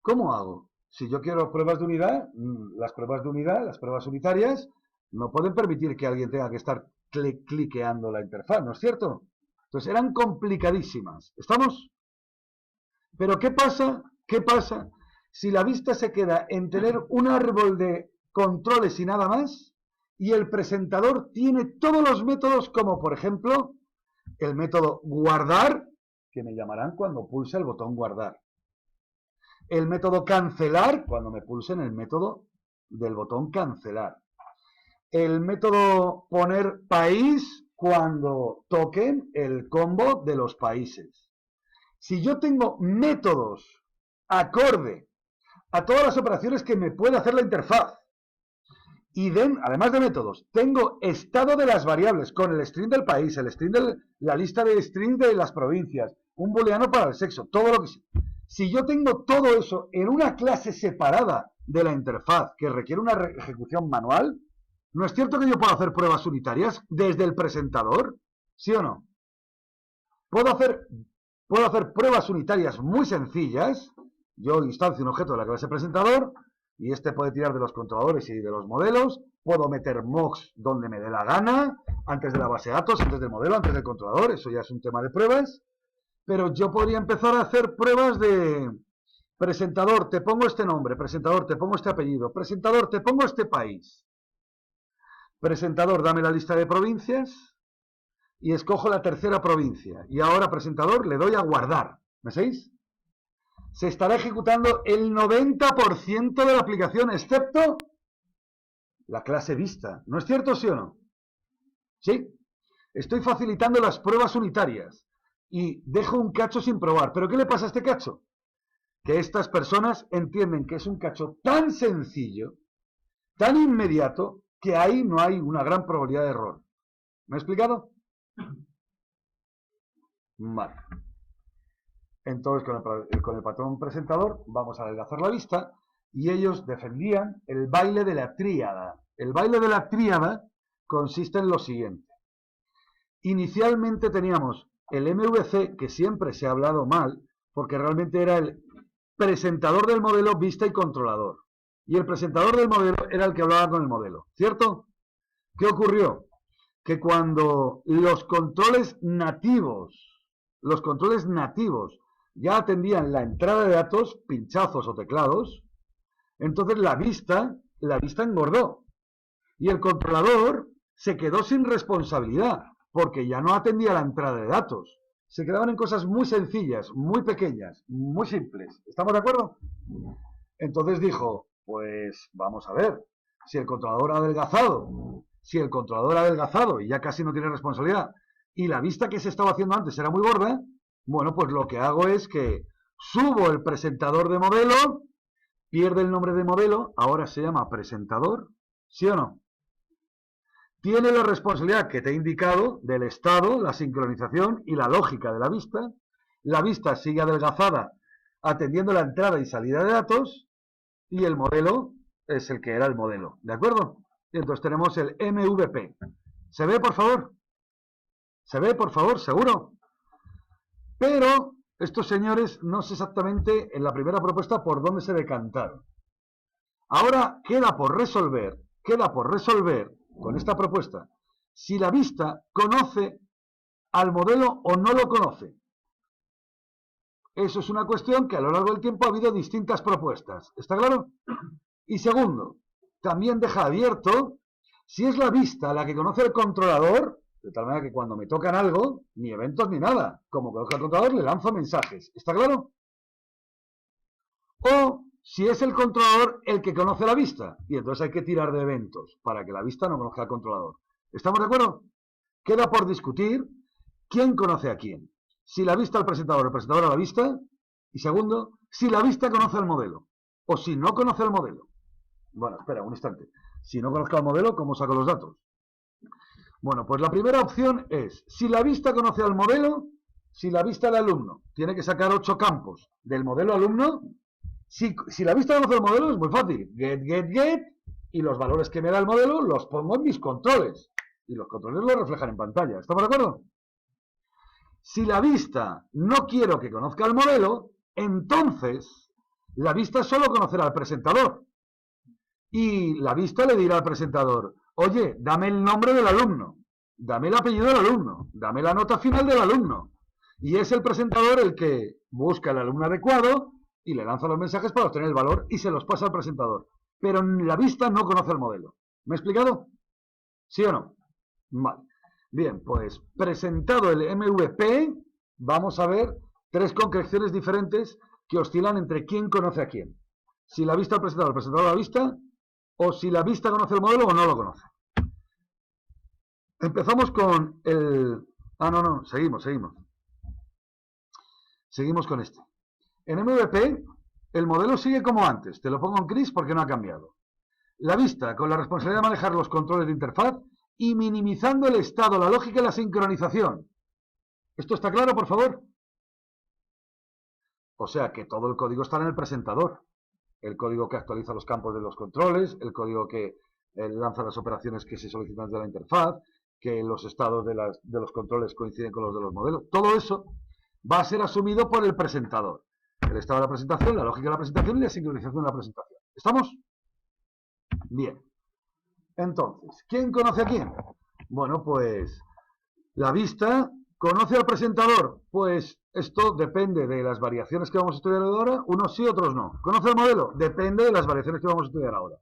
Speaker 1: ¿Cómo hago? Si yo quiero pruebas de unidad, las pruebas unitarias, no pueden permitir que alguien tenga que estar cliqueando la interfaz, ¿no es cierto? Entonces eran complicadísimas. ¿Estamos? Pero ¿qué pasa? ¿Qué pasa si la vista se queda en tener un árbol de controles y nada más, y el presentador tiene todos los métodos, como por ejemplo el método guardar, que me llamarán cuando pulse el botón guardar, el método cancelar, cuando me pulsen el método del botón cancelar, el método poner país, cuando toquen el combo de los países. Si yo tengo métodos acorde a todas las operaciones que me puede hacer la interfaz, y además de métodos, tengo estado de las variables con el string del país, el string de la lista de strings de las provincias, un booleano para el sexo, todo lo que sea. Si yo tengo todo eso en una clase separada de la interfaz que requiere una ejecución manual, ¿no es cierto que yo puedo hacer pruebas unitarias desde el presentador? ¿Sí o no? Puedo hacer pruebas unitarias muy sencillas. Yo instancio un objeto de la clase presentador, y este puede tirar de los controladores y de los modelos. Puedo meter mocks donde me dé la gana, antes de la base de datos, antes del modelo, antes del controlador. Eso ya es un tema de pruebas. Pero yo podría empezar a hacer pruebas de presentador, te pongo este nombre, presentador, te pongo este apellido, presentador, te pongo este país. Presentador, dame la lista de provincias y escojo la tercera provincia. Y ahora, presentador, le doy a guardar. ¿Me seguís? Se estará ejecutando el 90% de la aplicación, excepto la clase vista. ¿No es cierto, sí o no? ¿Sí? Estoy facilitando las pruebas unitarias y dejo un cacho sin probar. ¿Pero qué le pasa a este cacho? Que estas personas entienden que es un cacho tan sencillo, tan inmediato, que ahí no hay una gran probabilidad de error. ¿Me he explicado? Vale. Entonces, con el patrón presentador vamos a adelgazar la vista, y ellos defendían el baile de la tríada. El baile de la tríada consiste en lo siguiente. Inicialmente teníamos el MVC, que siempre se ha hablado mal, porque realmente era el presentador del modelo, vista y controlador. Y el presentador del modelo era el que hablaba con el modelo, ¿cierto? ¿Qué ocurrió? Que cuando los controles nativos ya atendían la entrada de datos, pinchazos o teclados, entonces la vista engordó. Y el controlador se quedó sin responsabilidad, porque ya no atendía la entrada de datos. Se quedaban en cosas muy sencillas, muy pequeñas, muy simples. ¿Estamos de acuerdo? Entonces dijo, pues vamos a ver, si el controlador ha adelgazado y ya casi no tiene responsabilidad, y la vista que se estaba haciendo antes era muy gorda, bueno, pues lo que hago es que subo el presentador de modelo, pierde el nombre de modelo, ahora se llama presentador, ¿sí o no? tiene la responsabilidad que te he indicado del estado, la sincronización y la lógica de la vista. La vista sigue adelgazada atendiendo la entrada y salida de datos y el modelo es el que era el modelo, ¿de acuerdo? Y entonces tenemos el MVP. ¿Se ve, por favor? ¿Se ve, por favor? ¿Seguro? Pero estos señores no sé exactamente en la primera propuesta por dónde se decantaron. Ahora queda por resolver con esta propuesta si la vista conoce al modelo o no lo conoce. Eso es una cuestión que a lo largo del tiempo ha habido distintas propuestas. ¿Está claro? Y segundo, también deja abierto si es la vista la que conoce el controlador, de tal manera que cuando me tocan algo, ni eventos ni nada, como conozco al controlador, le lanzo mensajes. ¿Está claro? O si es el controlador el que conoce la vista, y entonces hay que tirar de eventos para que la vista no conozca al controlador. ¿Estamos de acuerdo? Queda por discutir quién conoce a quién. Si la vista al presentador, el presentador a la vista, y segundo, si la vista conoce al modelo, o si no conoce al modelo. Bueno, espera un instante. Si no conozco al modelo, ¿cómo saco los datos? Bueno, pues la primera opción es, si la vista conoce al modelo, si la vista del alumno tiene que sacar 8 campos del modelo alumno, si la vista conoce el modelo es muy fácil, get, y los valores que me da el modelo los pongo en mis controles, y los controles los reflejan en pantalla. ¿Estamos de acuerdo? Si la vista no quiero que conozca el modelo, entonces la vista solo conocerá al presentador. Y la vista le dirá al presentador, oye, dame el nombre del alumno, dame el apellido del alumno, dame la nota final del alumno. Y es el presentador el que busca al alumno adecuado y le lanza los mensajes para obtener el valor y se los pasa al presentador. Pero la vista no conoce el modelo. ¿Me he explicado? ¿Sí o no? Vale. Bien, pues presentado el MVP, vamos a ver 3 concreciones diferentes que oscilan entre quién conoce a quién. Si la vista al presentador, el presentador a la vista, o si la vista conoce el modelo o no lo conoce. Empezamos con el... seguimos. Seguimos con este. En MVP, el modelo sigue como antes. Te lo pongo en gris porque no ha cambiado. La vista, con la responsabilidad de manejar los controles de interfaz y minimizando el estado, la lógica y la sincronización. ¿Esto está claro, por favor? O sea que todo el código está en el presentador. El código que actualiza los campos de los controles, el código que lanza las operaciones que se solicitan de la interfaz, que los estados de los controles coinciden con los de los modelos. Todo eso va a ser asumido por el presentador. El estado de la presentación, la lógica de la presentación y la sincronización de la presentación. ¿Estamos? Bien. Entonces, ¿quién conoce a quién? Bueno, pues la vista conoce al presentador. Pues esto depende de las variaciones que vamos a estudiar ahora. Unos sí, otros no. ¿Conoce el modelo? Depende de las variaciones que vamos a estudiar ahora.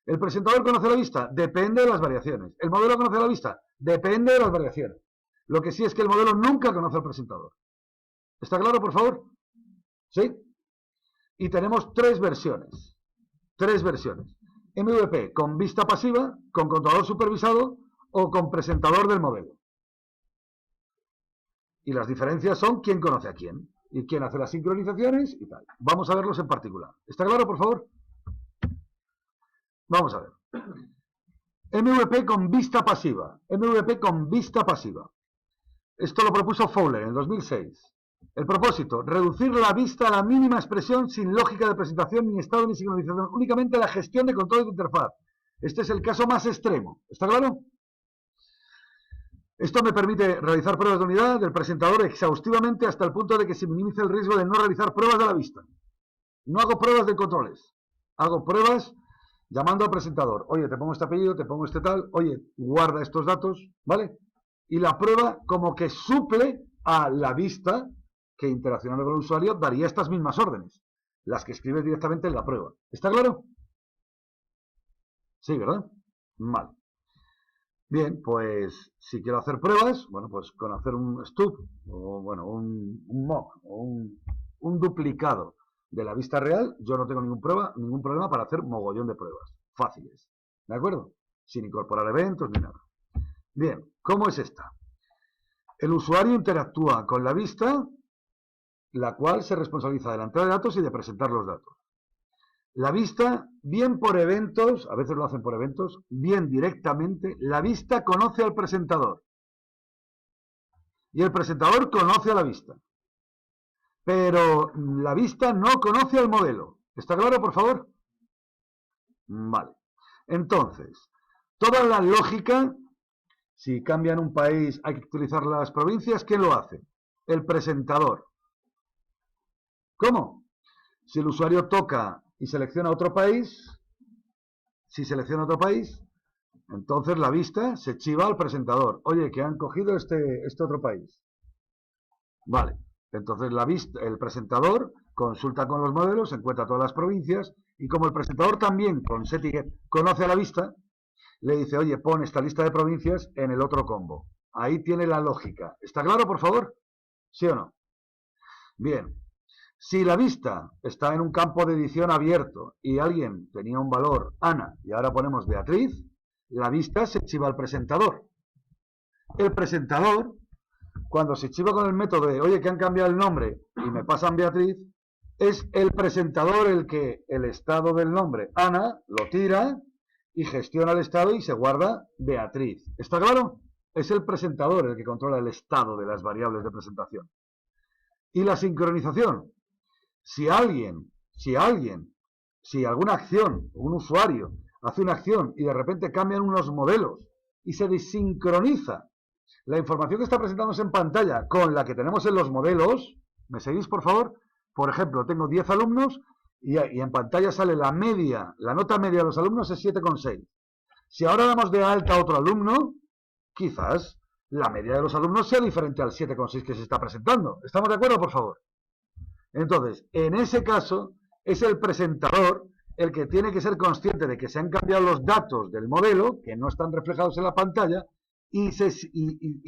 Speaker 1: ¿El presentador conoce la vista? Depende de las variaciones. ¿El modelo conoce la vista? Depende de las variaciones. Lo que sí es que el modelo nunca conoce al presentador. ¿Está claro, por favor? ¿Sí? Y tenemos 3 versiones. 3 versiones. MVP con vista pasiva, con controlador supervisado o con presentador del modelo. Y las diferencias son quién conoce a quién y quién hace las sincronizaciones y tal. Vamos a verlos en particular. ¿Está claro, por favor? Vamos a ver. MVP con vista pasiva. MVP con vista pasiva. Esto lo propuso Fowler en el 2006. El propósito, reducir la vista a la mínima expresión sin lógica de presentación, ni estado, ni sincronización, únicamente la gestión de control de interfaz. Este es el caso más extremo. ¿Está claro? Esto me permite realizar pruebas de unidad del presentador exhaustivamente hasta el punto de que se minimice el riesgo de no realizar pruebas de la vista. No hago pruebas de controles. Hago pruebas llamando al presentador. Oye, te pongo este apellido, te pongo este tal. Oye, guarda estos datos, ¿vale? Y la prueba como que suple a la vista que interaccionando con el usuario daría estas mismas órdenes, las que escribes directamente en la prueba. ¿Está claro? Sí, ¿verdad? Vale. Bien, pues si quiero hacer pruebas, bueno, pues con hacer un stub, o bueno, un mock, o un duplicado de la vista real, yo no tengo ningún problema para hacer mogollón de pruebas, fáciles, ¿de acuerdo? Sin incorporar eventos ni nada. Bien, ¿cómo es esta? El usuario interactúa con la vista, la cual se responsabiliza de la entrada de datos y de presentar los datos. La vista, bien por eventos, a veces lo hacen por eventos, bien directamente, la vista conoce al presentador. Y el presentador conoce a la vista. Pero la vista no conoce al modelo. ¿Está claro, por favor? Vale. Entonces, toda la lógica, si cambian un país hay que utilizar las provincias, ¿quién lo hace? El presentador. ¿Cómo? Si el usuario toca y selecciona otro país, entonces la vista se chiva al presentador. Oye, que han cogido este otro país. Vale. Entonces el presentador consulta con los modelos, encuentra todas las provincias, y como el presentador también con Setget conoce a la vista, le dice, oye, pon esta lista de provincias en el otro combo. Ahí tiene la lógica. ¿Está claro, por favor? ¿Sí o no? Bien. Si la vista está en un campo de edición abierto y alguien tenía un valor Ana y ahora ponemos Beatriz, la vista se chiva al presentador. El presentador, cuando se chiva con el método de, oye, que han cambiado el nombre y me pasan Beatriz, es el presentador el que el estado del nombre Ana lo tira y gestiona el estado y se guarda Beatriz. ¿Está claro? Es el presentador el que controla el estado de las variables de presentación. Y la sincronización. Si alguna acción, un usuario hace una acción y de repente cambian unos modelos y se desincroniza la información que está presentándose en pantalla con la que tenemos en los modelos, ¿me seguís, por favor? Por ejemplo, tengo 10 alumnos y en pantalla sale la media, la nota media de los alumnos es 7,6. Si ahora damos de alta a otro alumno, quizás la media de los alumnos sea diferente al 7,6 que se está presentando. ¿Estamos de acuerdo, por favor? Entonces, en ese caso, es el presentador el que tiene que ser consciente de que se han cambiado los datos del modelo, que no están reflejados en la pantalla, y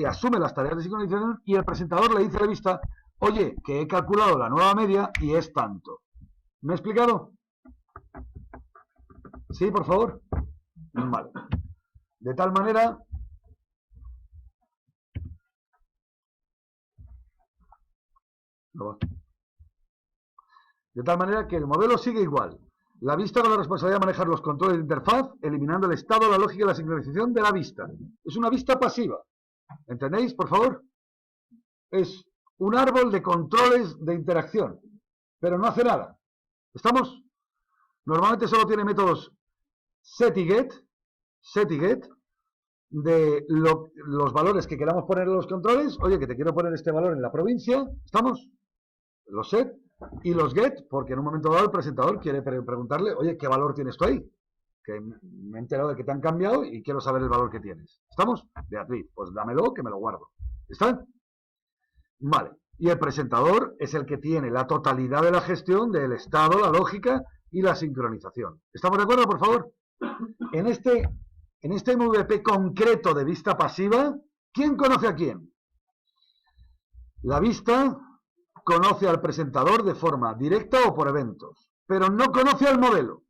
Speaker 1: asume las tareas de sincronización, y el presentador le dice a la vista, oye, que he calculado la nueva media y es tanto. ¿Me he explicado? ¿Sí, por favor? Vale. De tal manera... De tal manera que el modelo sigue igual. La vista con la responsabilidad de manejar los controles de interfaz, eliminando el estado, la lógica y la sincronización de la vista. Es una vista pasiva. ¿Entendéis, por favor? Es un árbol de controles de interacción, pero no hace nada. ¿Estamos? Normalmente solo tiene métodos set y get, de los valores que queramos poner en los controles. Oye, que te quiero poner este valor en la provincia. ¿Estamos? Los set. Y los get, porque en un momento dado el presentador quiere preguntarle, oye, ¿qué valor tienes tú ahí? Que me he enterado de que te han cambiado y quiero saber el valor que tienes. ¿Estamos? Beatriz, pues dámelo que me lo guardo. ¿Están? Vale. Y el presentador es el que tiene la totalidad de la gestión del estado, la lógica y la sincronización. ¿Estamos de acuerdo, por favor? En este MVP concreto de vista pasiva, ¿quién conoce a quién? La vista conoce al presentador de forma directa o por eventos, pero no conoce al modelo.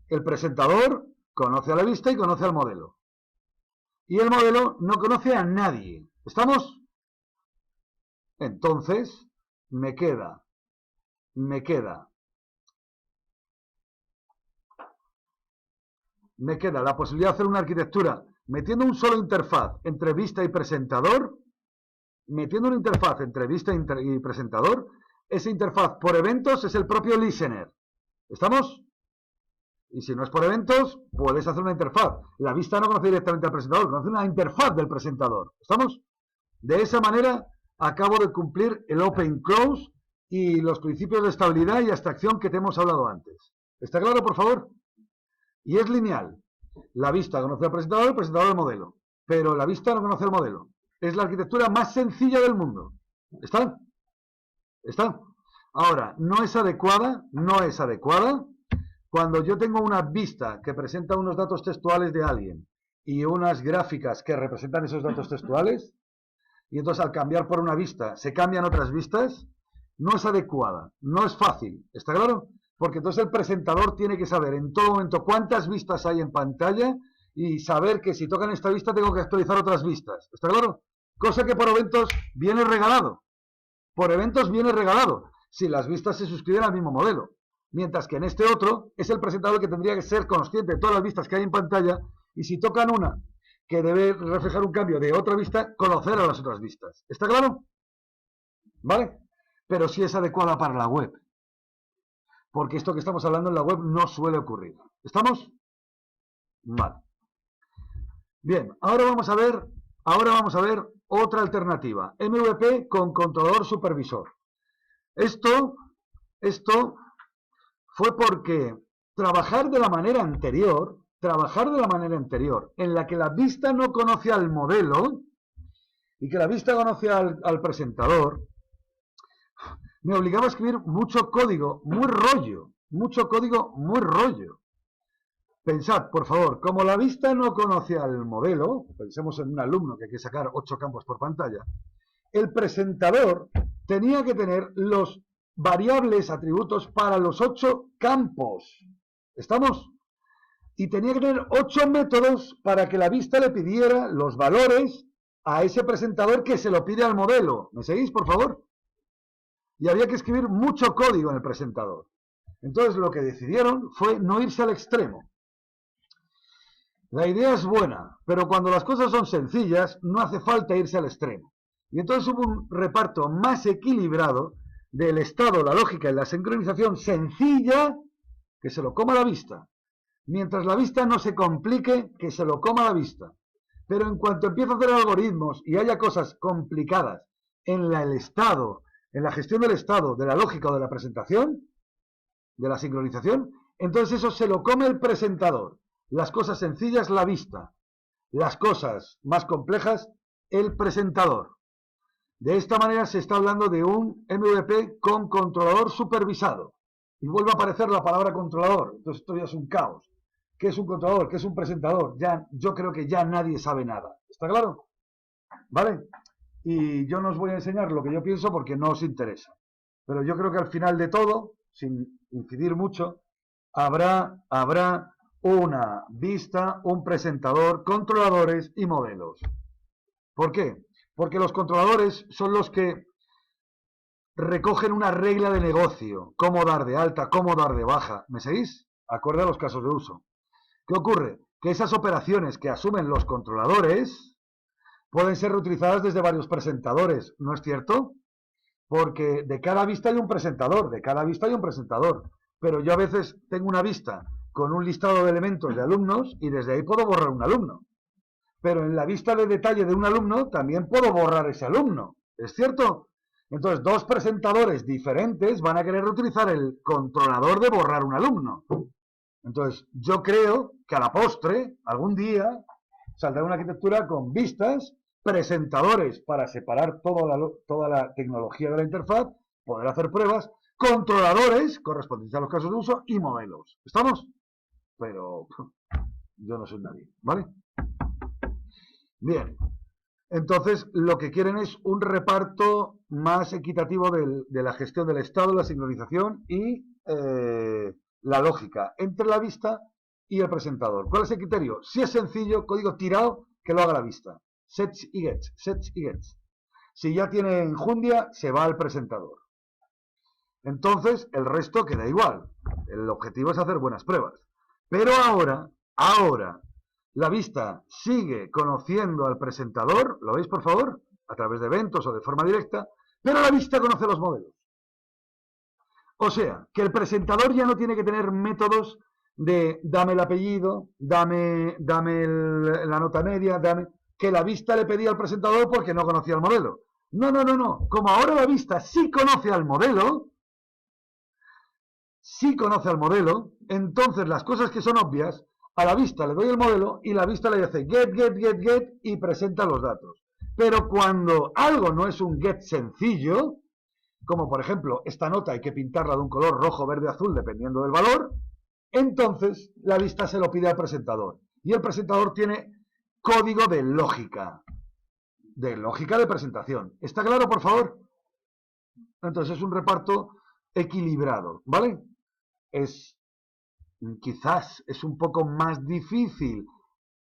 Speaker 1: El presentador conoce a la vista y conoce al modelo. Y el modelo no conoce a nadie. ¿Estamos? Entonces, me queda la posibilidad de hacer una arquitectura metiendo un solo interfaz entre vista y presentador. Metiendo una interfaz entre vista y presentador, esa interfaz por eventos es el propio listener. ¿Estamos? Y si no es por eventos, puedes hacer una interfaz. La vista no conoce directamente al presentador, conoce una interfaz del presentador. ¿Estamos? De esa manera, acabo de cumplir el open close y los principios de estabilidad y abstracción que te hemos hablado antes. ¿Está claro, por favor? Y es lineal. La vista conoce al presentador, el presentador al modelo. Pero la vista no conoce el modelo. Es la arquitectura más sencilla del mundo. ¿Está? ¿Está? Ahora, no es adecuada cuando yo tengo una vista que presenta unos datos textuales de alguien y unas gráficas que representan esos datos textuales, y entonces al cambiar por una vista se cambian otras vistas, no es adecuada, no es fácil. ¿Está claro? Porque entonces el presentador tiene que saber en todo momento cuántas vistas hay en pantalla y saber que si tocan esta vista tengo que actualizar otras vistas. ¿Está claro? Cosa que por eventos viene regalado. Por eventos viene regalado. Si las vistas se suscriben al mismo modelo. Mientras que en este otro es el presentador que tendría que ser consciente de todas las vistas que hay en pantalla y si tocan una que debe reflejar un cambio de otra vista, conocer a las otras vistas. ¿Está claro? ¿Vale? Pero sí es adecuada para la web. Porque esto que estamos hablando en la web no suele ocurrir. ¿Estamos? Vale. Bien, ahora vamos a ver otra alternativa. MVP con controlador supervisor. Esto fue porque trabajar de la manera anterior, en la que la vista no conoce al modelo y que la vista conoce al presentador, me obligaba a escribir mucho código, muy rollo. Pensad, por favor, como la vista no conoce al modelo, pensemos en un alumno que hay que sacar 8 campos por pantalla, el presentador tenía que tener los variables, atributos para los 8 campos. ¿Estamos? Y tenía que tener 8 métodos para que la vista le pidiera los valores a ese presentador que se lo pide al modelo. ¿Me seguís, por favor? Y había que escribir mucho código en el presentador. Entonces lo que decidieron fue no irse al extremo. La idea es buena, pero cuando las cosas son sencillas no hace falta irse al extremo. Y entonces hubo un reparto más equilibrado del estado, la lógica y la sincronización sencilla que se lo coma la vista. Mientras la vista no se complique, que se lo coma la vista. Pero en cuanto empiece a hacer algoritmos y haya cosas complicadas en el estado, en la gestión del estado, de la lógica o de la presentación, de la sincronización, entonces eso se lo come el presentador. Las cosas sencillas, la vista. Las cosas más complejas, el presentador. De esta manera se está hablando de un MVP con controlador supervisado. Y vuelve a aparecer la palabra controlador. Entonces esto ya es un caos. ¿Qué es un controlador? ¿Qué es un presentador? Yo creo que ya nadie sabe nada. ¿Está claro? ¿Vale? Y yo no os voy a enseñar lo que yo pienso porque no os interesa. Pero yo creo que al final de todo, sin incidir mucho, habrá una vista, un presentador, controladores y modelos. ¿Por qué? Porque los controladores son los que recogen una regla de negocio, cómo dar de alta, cómo dar de baja. ¿Me seguís? Acorde a los casos de uso. ¿Qué ocurre? Que esas operaciones que asumen los controladores pueden ser reutilizadas desde varios presentadores, ¿no es cierto? Porque de cada vista hay un presentador, pero yo a veces tengo una vista con un listado de elementos de alumnos y desde ahí puedo borrar un alumno. Pero en la vista de detalle de un alumno también puedo borrar ese alumno, ¿es cierto? Entonces, 2 presentadores diferentes van a querer utilizar el controlador de borrar un alumno. Entonces, yo creo que a la postre, algún día, saldrá una arquitectura con vistas, presentadores para separar toda la tecnología de la interfaz, poder hacer pruebas, controladores correspondientes a los casos de uso y modelos. ¿Estamos? Pero yo no soy nadie, ¿vale? Bien. Entonces, lo que quieren es un reparto más equitativo de la gestión del estado, la sincronización y la lógica entre la vista y el presentador. ¿Cuál es el criterio? Si es sencillo, código tirado, que lo haga la vista. Sets y gets, sets y gets. Si ya tiene enjundia, se va al presentador. Entonces, el resto queda igual. El objetivo es hacer buenas pruebas. Pero ahora, la vista sigue conociendo al presentador, ¿lo veis por favor? A través de eventos o de forma directa, pero la vista conoce los modelos. O sea, que el presentador ya no tiene que tener métodos de dame el apellido, dame la nota media, que la vista le pedía al presentador porque no conocía el modelo. No. Como ahora la vista sí conoce al modelo, entonces las cosas que son obvias, a la vista le doy el modelo y la vista le dice get y presenta los datos. Pero cuando algo no es un get sencillo, como por ejemplo esta nota hay que pintarla de un color rojo, verde, azul, dependiendo del valor, entonces la vista se lo pide al presentador. Y el presentador tiene código de lógica de presentación. ¿Está claro, por favor? Entonces es un reparto equilibrado, ¿vale? Quizás es un poco más difícil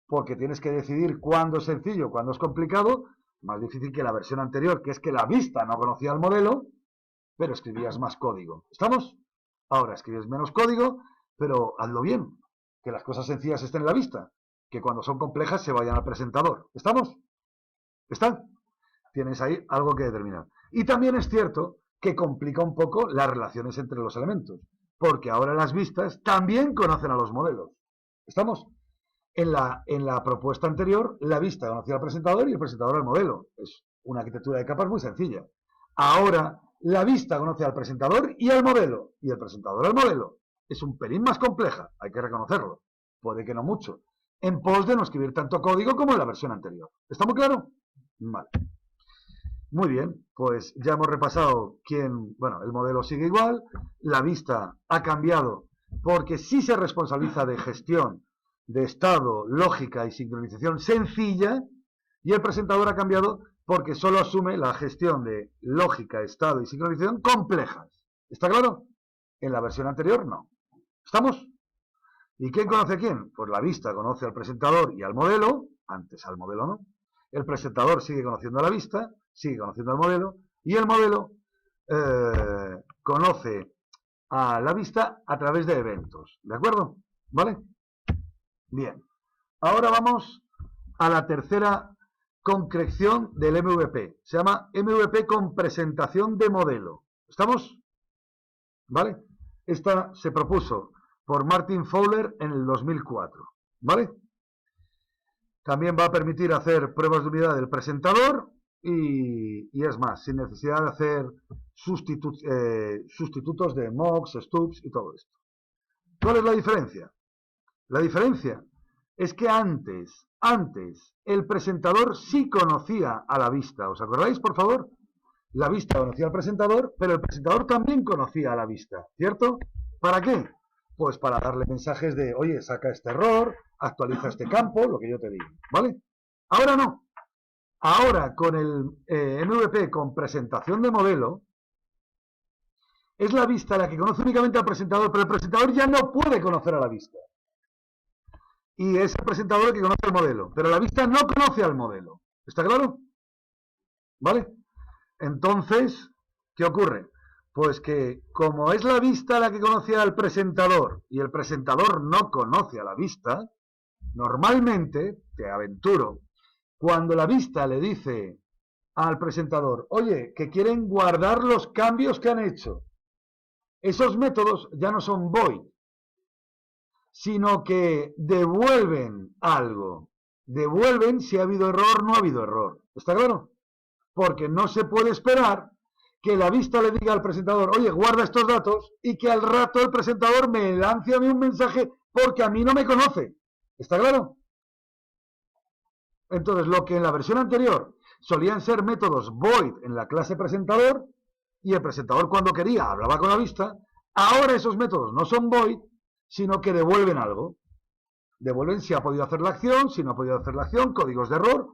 Speaker 1: porque tienes que decidir cuándo es sencillo, cuándo es complicado, más difícil que la versión anterior, que es que la vista no conocía el modelo, pero escribías más código. ¿Estamos? Ahora escribes menos código, pero hazlo bien, que las cosas sencillas estén en la vista, que cuando son complejas se vayan al presentador. ¿Estamos? ¿Están? Tienes ahí algo que determinar. Y también es cierto que complica un poco las relaciones entre los elementos, porque ahora las vistas también conocen a los modelos. ¿Estamos? En la propuesta anterior, la vista conocía al presentador y el presentador al modelo. Es una arquitectura de capas muy sencilla. Ahora, la vista conoce al presentador y al modelo, y el presentador al modelo. Es un pelín más compleja, hay que reconocerlo. Puede que no mucho. En pos de no escribir tanto código como en la versión anterior. ¿Está muy claro? Vale. Muy bien, pues ya hemos repasado bueno, el modelo sigue igual, la vista ha cambiado porque sí se responsabiliza de gestión, de estado, lógica y sincronización sencilla, y el presentador ha cambiado porque solo asume la gestión de lógica, estado y sincronización complejas. ¿Está claro? En la versión anterior no. ¿Estamos? ¿Y quién conoce a quién? Pues la vista conoce al presentador y al modelo, antes al modelo no. El presentador sigue conociendo a la vista, sigue conociendo al modelo, y el modelo conoce a la vista a través de eventos. ¿De acuerdo? ¿Vale? Bien. Ahora vamos a la tercera concreción del MVP. Se llama MVP con presentación de modelo. ¿Estamos? ¿Vale? Esta se propuso por Martin Fowler en el 2004. ¿Vale? También va a permitir hacer pruebas de unidad del presentador y es más, sin necesidad de hacer sustitutos de mocks, stubs y todo esto. ¿Cuál es la diferencia? La diferencia es que antes, el presentador sí conocía a la vista. ¿Os acordáis, por favor? La vista conocía al presentador, pero el presentador también conocía a la vista, ¿cierto? ¿Para qué? Pues para darle mensajes de, oye, saca este error, actualiza este campo, lo que yo te digo, ¿vale? Ahora no. Ahora, con el MVP con presentación de modelo, es la vista la que conoce únicamente al presentador, pero el presentador ya no puede conocer a la vista. Y es el presentador el que conoce el modelo, pero la vista no conoce al modelo. ¿Está claro? ¿Vale? Entonces, ¿qué ocurre? Pues que como es la vista la que conoce al presentador y el presentador no conoce a la vista, normalmente, te aventuro, cuando la vista le dice al presentador, oye, que quieren guardar los cambios que han hecho, esos métodos ya no son void, sino que devuelven algo. Devuelven si ha habido error o no ha habido error. ¿Está claro? Porque no se puede esperar que la vista le diga al presentador, oye, guarda estos datos, y que al rato el presentador me lance a mí un mensaje porque a mí no me conoce. ¿Está claro? Entonces, lo que en la versión anterior solían ser métodos void en la clase presentador, y el presentador cuando quería hablaba con la vista, ahora esos métodos no son void, sino que devuelven algo. Devuelven si ha podido hacer la acción, si no ha podido hacer la acción, códigos de error,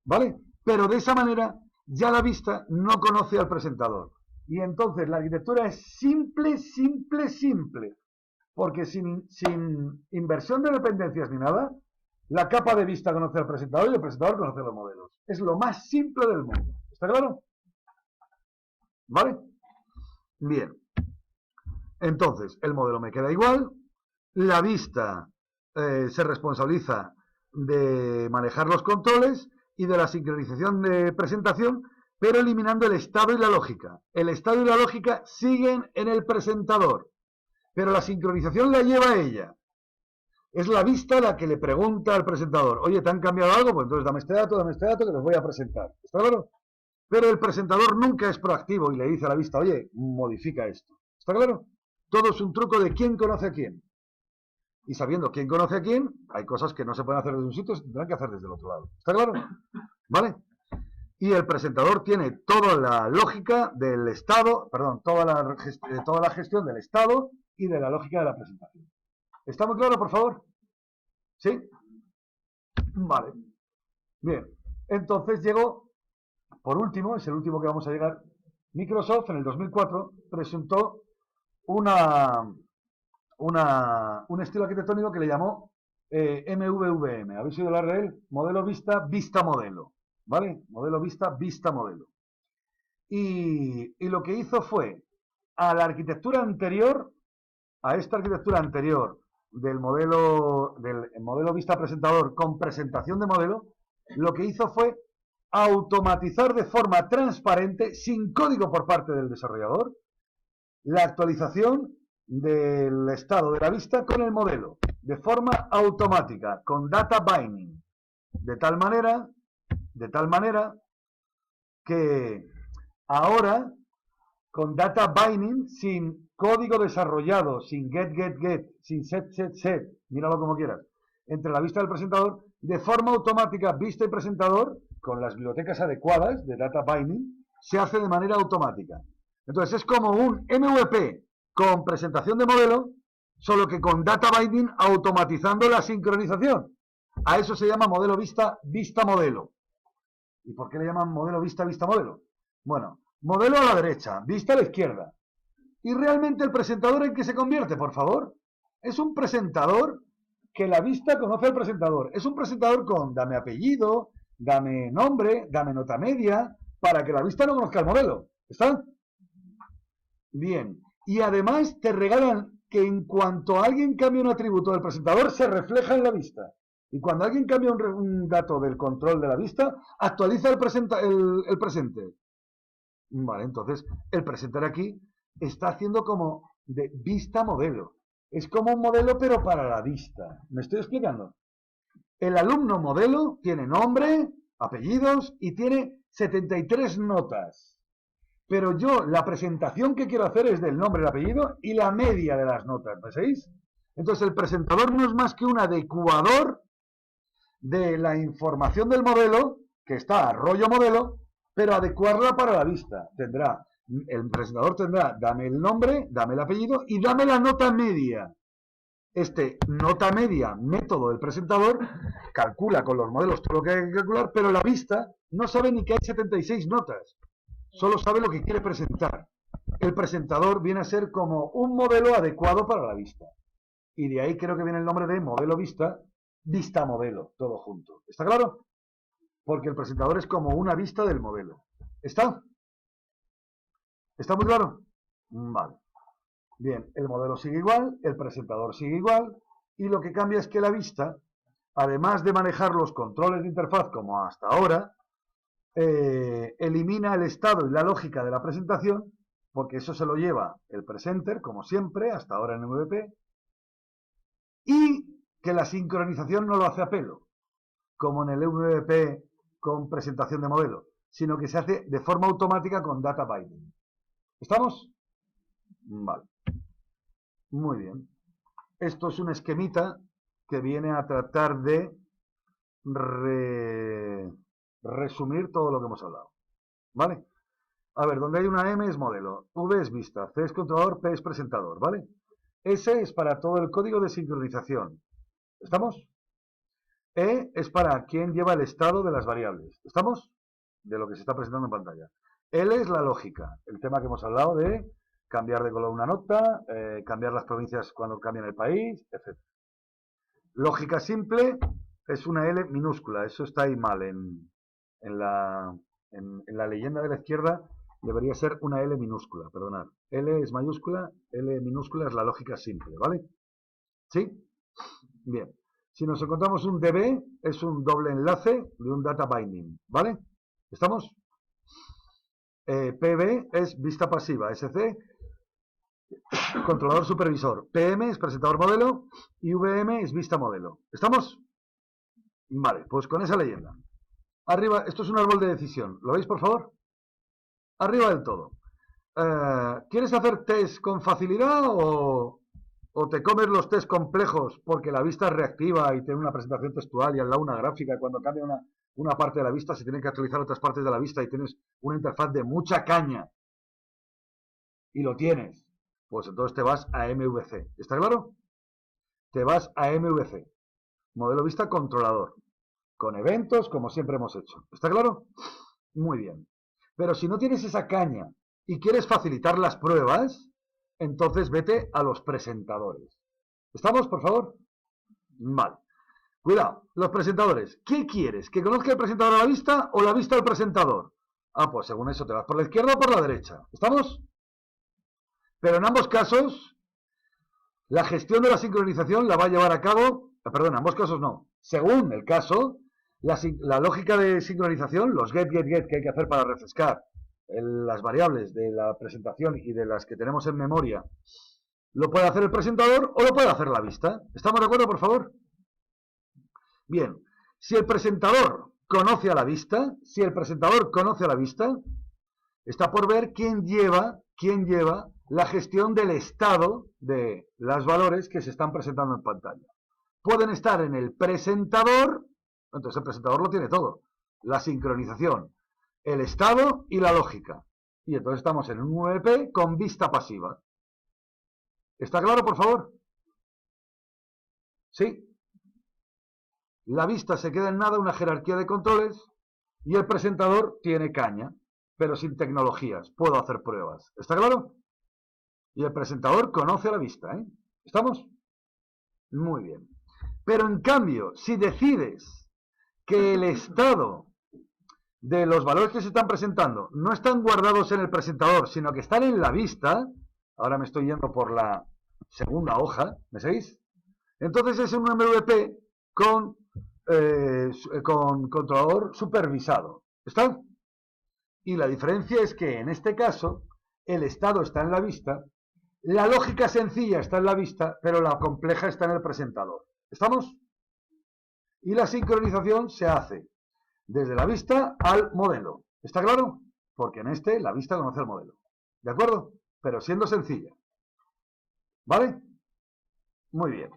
Speaker 1: ¿vale? Pero de esa manera ya la vista no conoce al presentador. Y entonces la arquitectura es simple, simple, simple. Porque sin inversión de dependencias ni nada, la capa de vista conoce al presentador y el presentador conoce los modelos. Es lo más simple del mundo. ¿Está claro? ¿Vale? Bien. Entonces, el modelo me queda igual. La vista se responsabiliza de manejar los controles y de la sincronización de presentación, pero eliminando el estado y la lógica. El estado y la lógica siguen en el presentador, pero la sincronización la lleva ella. Es la vista la que le pregunta al presentador, oye, ¿te han cambiado algo? Pues entonces dame este dato que los voy a presentar. ¿Está claro? Pero el presentador nunca es proactivo y le dice a la vista, oye, modifica esto. ¿Está claro? Todo es un truco de quién conoce a quién. Y sabiendo quién conoce a quién, hay cosas que no se pueden hacer desde un sitio, se tendrán que hacer desde el otro lado. ¿Está claro? ¿Vale? Y el presentador tiene toda la lógica del estado, perdón, toda la gestión del estado y de la lógica de la presentación. ¿Está muy claro, por favor? ¿Sí? Vale. Bien. Entonces llegó, por último, es el último que vamos a llegar, Microsoft en el 2004 presentó un estilo arquitectónico que le llamó MVVM. ¿Habéis oído hablar de él? Modelo vista, vista modelo. ¿Vale? Modelo vista, vista modelo. Y lo que hizo fue a la arquitectura anterior, a esta arquitectura anterior del modelo vista presentador con presentación de modelo, lo que hizo fue automatizar de forma transparente, sin código por parte del desarrollador, la actualización del estado de la vista con el modelo, de forma automática, con data binding, de tal manera que ahora, con data binding, sin código desarrollado, sin get, sin set, míralo como quieras, entre la vista del presentador, de forma automática, vista y presentador, con las bibliotecas adecuadas de data binding, se hace de manera automática. Entonces es como un MVP con presentación de modelo, solo que con data binding automatizando la sincronización. A eso se llama modelo vista, vista modelo. ¿Y por qué le llaman modelo vista, vista modelo? Bueno, modelo a la derecha, vista a la izquierda. ¿Y realmente el presentador en qué se convierte, por favor? Es un presentador que la vista conoce al presentador. Es un presentador con dame apellido, dame nombre, dame nota media, para que la vista no conozca el modelo. ¿Está? Bien. Y además te regalan que en cuanto alguien cambia un atributo del presentador, se refleja en la vista. Y cuando alguien cambia un dato del control de la vista, actualiza el presente. Vale, entonces el presenter aquí está haciendo como de vista modelo. Es como un modelo pero para la vista. ¿Me estoy explicando? El alumno modelo tiene nombre, apellidos y tiene 73 notas. Pero yo la presentación que quiero hacer es del nombre, el apellido y la media de las notas. ¿Veis? Entonces el presentador no es más que un adecuador de la información del modelo, que está a rollo modelo, pero adecuarla para la vista. El presentador tendrá, dame el nombre, dame el apellido y dame la nota media. Este nota media, método del presentador, calcula con los modelos todo lo que hay que calcular, pero la vista no sabe ni que hay 76 notas. Solo sabe lo que quiere presentar. El presentador viene a ser como un modelo adecuado para la vista. Y de ahí creo que viene el nombre de modelo vista, vista modelo, todo junto. ¿Está claro? Porque el presentador es como una vista del modelo. ¿Está? ¿Está muy claro? Vale. Bien, el modelo sigue igual, el presentador sigue igual, y lo que cambia es que la vista, además de manejar los controles de interfaz como hasta ahora, elimina el estado y la lógica de la presentación, porque eso se lo lleva el presenter, como siempre, hasta ahora en MVP, y que la sincronización no lo hace a pelo, como en el MVP con presentación de modelo, sino que se hace de forma automática con data binding. ¿Estamos? Vale. Muy bien. Esto es un esquemita que viene a tratar de resumir todo lo que hemos hablado. ¿Vale? A ver, donde hay una M es modelo, V es vista, C es controlador, P es presentador, ¿vale? S es para todo el código de sincronización. ¿Estamos? E es para quien lleva el estado de las variables. ¿Estamos? De lo que se está presentando en pantalla. L es la lógica, el tema que hemos hablado de cambiar de color una nota, cambiar las provincias cuando cambian el país, etc. Lógica simple es una L minúscula, eso está ahí mal. En la leyenda de la izquierda debería ser una L minúscula, perdonad. L es mayúscula, L minúscula es la lógica simple, ¿vale? ¿Sí? Bien. Si nos encontramos un DB, es un doble enlace de un data binding, ¿vale? ¿Estamos? PB es vista pasiva, SC, controlador supervisor, PM es presentador modelo y VM es vista modelo. ¿Estamos? Vale, pues con esa leyenda. Arriba, esto es un árbol de decisión. ¿Lo veis, por favor? Arriba del todo. ¿Quieres hacer test con facilidad o te comes los test complejos porque la vista es reactiva y tiene una presentación textual y al lado una gráfica y cuando cambia una parte de la vista se tienen que actualizar otras partes de la vista y tienes una interfaz de mucha caña y lo tienes? Pues entonces te vas a MVC. ¿Está claro? Te vas a MVC. Modelo vista controlador. Con eventos, como siempre hemos hecho. ¿Está claro? Muy bien. Pero si no tienes esa caña y quieres facilitar las pruebas, entonces vete a los presentadores. ¿Estamos, por favor? Vale. Cuidado, los presentadores. ¿Qué quieres? ¿Que conozca el presentador a la vista o la vista al presentador? Ah, pues según eso te vas por la izquierda o por la derecha. ¿Estamos? Pero en ambos casos, la gestión de la sincronización la va a llevar a cabo, perdón, en ambos casos no, según el caso, la lógica de sincronización, los get que hay que hacer para refrescar las variables de la presentación y de las que tenemos en memoria, lo puede hacer el presentador o lo puede hacer la vista. ¿Estamos de acuerdo, por favor? Bien, si el presentador conoce a la vista, está por ver quién lleva la gestión del estado de los valores que se están presentando en pantalla. Pueden estar en el presentador, entonces el presentador lo tiene todo, la sincronización, el estado y la lógica. Y entonces estamos en un MVP con vista pasiva. ¿Está claro, por favor? ¿Sí? La vista se queda en nada, una jerarquía de controles, y el presentador tiene caña, pero sin tecnologías. Puedo hacer pruebas. ¿Está claro? Y el presentador conoce a la vista, ¿eh? ¿Estamos? Muy bien. Pero en cambio, si decides que el estado de los valores que se están presentando no están guardados en el presentador, sino que están en la vista, ahora me estoy yendo por la segunda hoja, ¿me seguís? Entonces es un MVP con controlador supervisado. ¿Está? Y la diferencia es que en este caso el estado está en la vista, la lógica sencilla está en la vista, pero la compleja está en el presentador. ¿Estamos? Y la sincronización se hace desde la vista al modelo. ¿Está claro? Porque en este la vista conoce el modelo. ¿De acuerdo? Pero siendo sencilla. ¿Vale? Muy bien.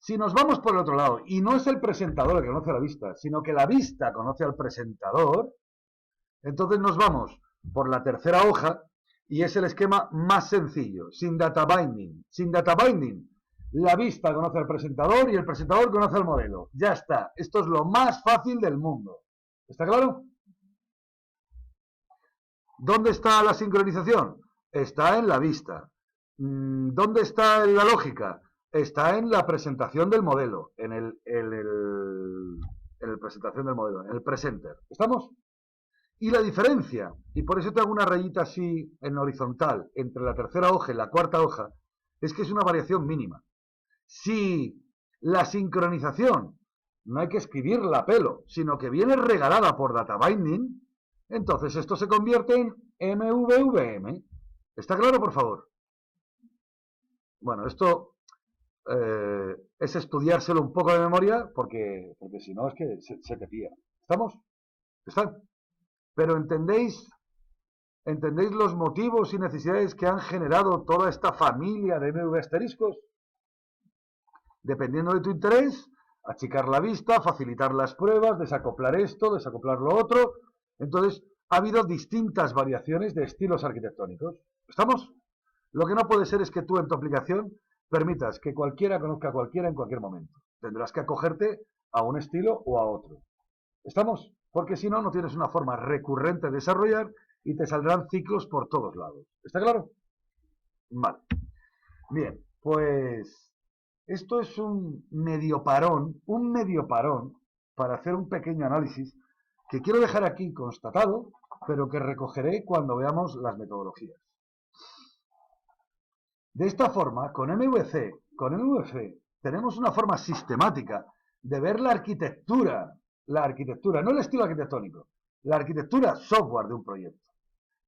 Speaker 1: Si nos vamos por el otro lado, y no es el presentador el que conoce la vista, sino que la vista conoce al presentador, entonces nos vamos por la tercera hoja, y es el esquema más sencillo, sin data binding. Sin data binding, la vista conoce al presentador y el presentador conoce al modelo. Ya está. Esto es lo más fácil del mundo. ¿Está claro? ¿Dónde está la sincronización? Está en la vista. ¿Dónde está la lógica? Está en la presentación del modelo, en el presentación del modelo, en el presenter. ¿Estamos? Y la diferencia, y por eso te hago una rayita así en horizontal, entre la tercera hoja y la cuarta hoja, es que es una variación mínima. Si la sincronización no hay que escribirla a pelo, sino que viene regalada por data binding, entonces esto se convierte en MVVM. ¿Está claro, por favor? Bueno, esto es estudiárselo un poco de memoria, porque si no es que se te pilla. ¿Estamos? ¿Están? Pero ¿entendéis los motivos y necesidades que han generado toda esta familia de MV asteriscos? Dependiendo de tu interés, achicar la vista, facilitar las pruebas, desacoplar esto, desacoplar lo otro. Entonces, ha habido distintas variaciones de estilos arquitectónicos. ¿Estamos? Lo que no puede ser es que tú en tu aplicación permitas que cualquiera conozca a cualquiera en cualquier momento. Tendrás que acogerte a un estilo o a otro. ¿Estamos? Porque si no, no tienes una forma recurrente de desarrollar y te saldrán ciclos por todos lados. ¿Está claro? Vale. Bien, pues esto es un medio parón para hacer un pequeño análisis que quiero dejar aquí constatado, pero que recogeré cuando veamos las metodologías. De esta forma, con MVC tenemos una forma sistemática de ver la arquitectura, no el estilo arquitectónico, la arquitectura software de un proyecto.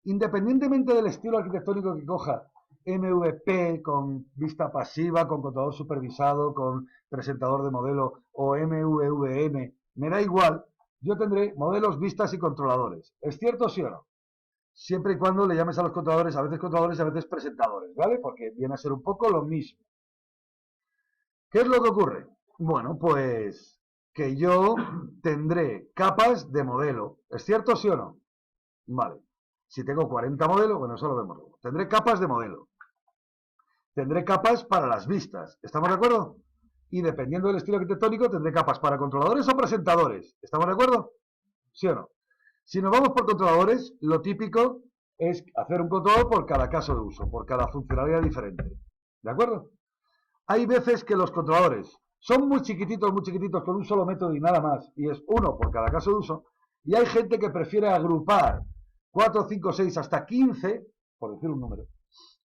Speaker 1: Independientemente del estilo arquitectónico que coja MVP con vista pasiva, con controlador supervisado, con presentador de modelo o MVVM, me da igual, yo tendré modelos, vistas y controladores. ¿Es cierto, sí o no? Siempre y cuando le llames a los controladores, a veces presentadores, ¿vale? Porque viene a ser un poco lo mismo. ¿Qué es lo que ocurre? Bueno, pues que yo tendré capas de modelo. ¿Es cierto, sí o no? Vale. Si tengo 40 modelos, bueno, eso lo vemos luego. Tendré capas de modelo. Tendré capas para las vistas. ¿Estamos de acuerdo? Y dependiendo del estilo arquitectónico, tendré capas para controladores o presentadores. ¿Estamos de acuerdo? ¿Sí o no? Si nos vamos por controladores, lo típico es hacer un controlador por cada caso de uso, por cada funcionalidad diferente. ¿De acuerdo? Hay veces que los controladores son muy chiquititos, con un solo método y nada más, y es uno por cada caso de uso, y hay gente que prefiere agrupar 4, 5, 6, hasta 15, por decir un número,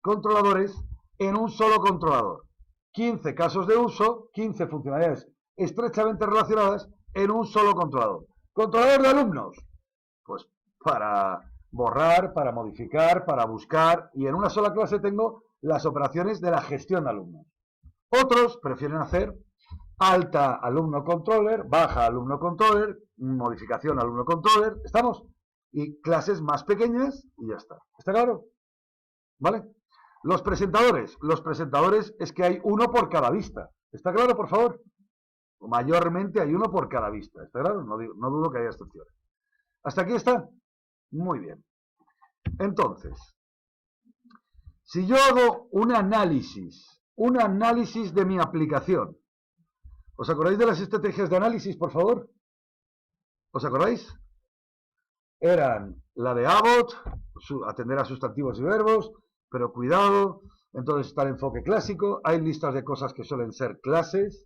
Speaker 1: controladores en un solo controlador. 15 casos de uso, 15 funcionalidades estrechamente relacionadas en un solo controlador. ¿Controlador de alumnos? Pues para borrar, para modificar, para buscar, y en una sola clase tengo las operaciones de la gestión de alumnos. Otros prefieren hacer alta alumno controller, baja alumno controller, modificación alumno controller, ¿estamos? Y clases más pequeñas y ya está. ¿Está claro? ¿Vale? Los presentadores es que hay uno por cada vista. ¿Está claro, por favor? Mayormente hay uno por cada vista. ¿Está claro? No dudo que haya excepciones. ¿Hasta aquí está? Muy bien. Entonces, si yo hago un análisis de mi aplicación, ¿os acordáis de las estrategias de análisis, por favor? ¿Os acordáis? Eran la de Abbott, atender a sustantivos y verbos, pero cuidado, entonces está el enfoque clásico, hay listas de cosas que suelen ser clases,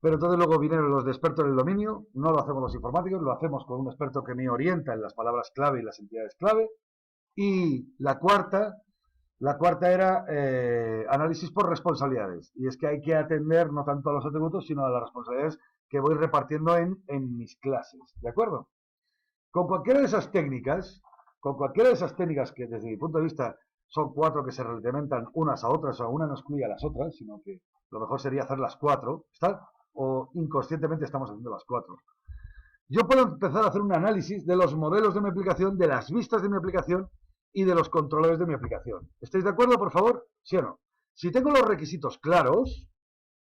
Speaker 1: pero entonces luego vinieron los de expertos en el dominio, no lo hacemos los informáticos, lo hacemos con un experto que me orienta en las palabras clave y las entidades clave, y la cuarta era análisis por responsabilidades, y es que hay que atender no tanto a los atributos, sino a las responsabilidades que voy repartiendo en mis clases, ¿de acuerdo? Con cualquiera de esas técnicas que desde mi punto de vista son 4 que se reglamentan unas a otras, o una no excluye a las otras, sino que lo mejor sería hacer las 4, ¿está? O inconscientemente estamos haciendo las 4. Yo puedo empezar a hacer un análisis de los modelos de mi aplicación, de las vistas de mi aplicación y de los controladores de mi aplicación. ¿Estáis de acuerdo, por favor? ¿Sí o no? Si tengo los requisitos claros,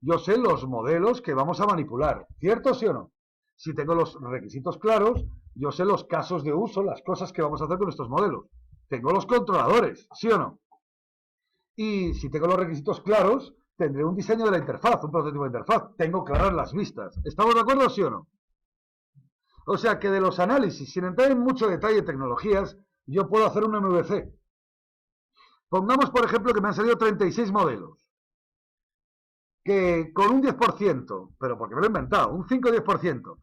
Speaker 1: yo sé los modelos que vamos a manipular. ¿Cierto, sí o no? Si tengo los requisitos claros, yo sé los casos de uso, las cosas que vamos a hacer con estos modelos. Tengo los controladores, ¿sí o no? Y si tengo los requisitos claros, tendré un diseño de la interfaz, un prototipo de interfaz. Tengo claras las vistas. ¿Estamos de acuerdo, sí o no? O sea que de los análisis, sin entrar en mucho detalle de tecnologías, yo puedo hacer un MVC. Pongamos, por ejemplo, que me han salido 36 modelos. Que con un 10%, pero porque me lo he inventado, un 5 o 10%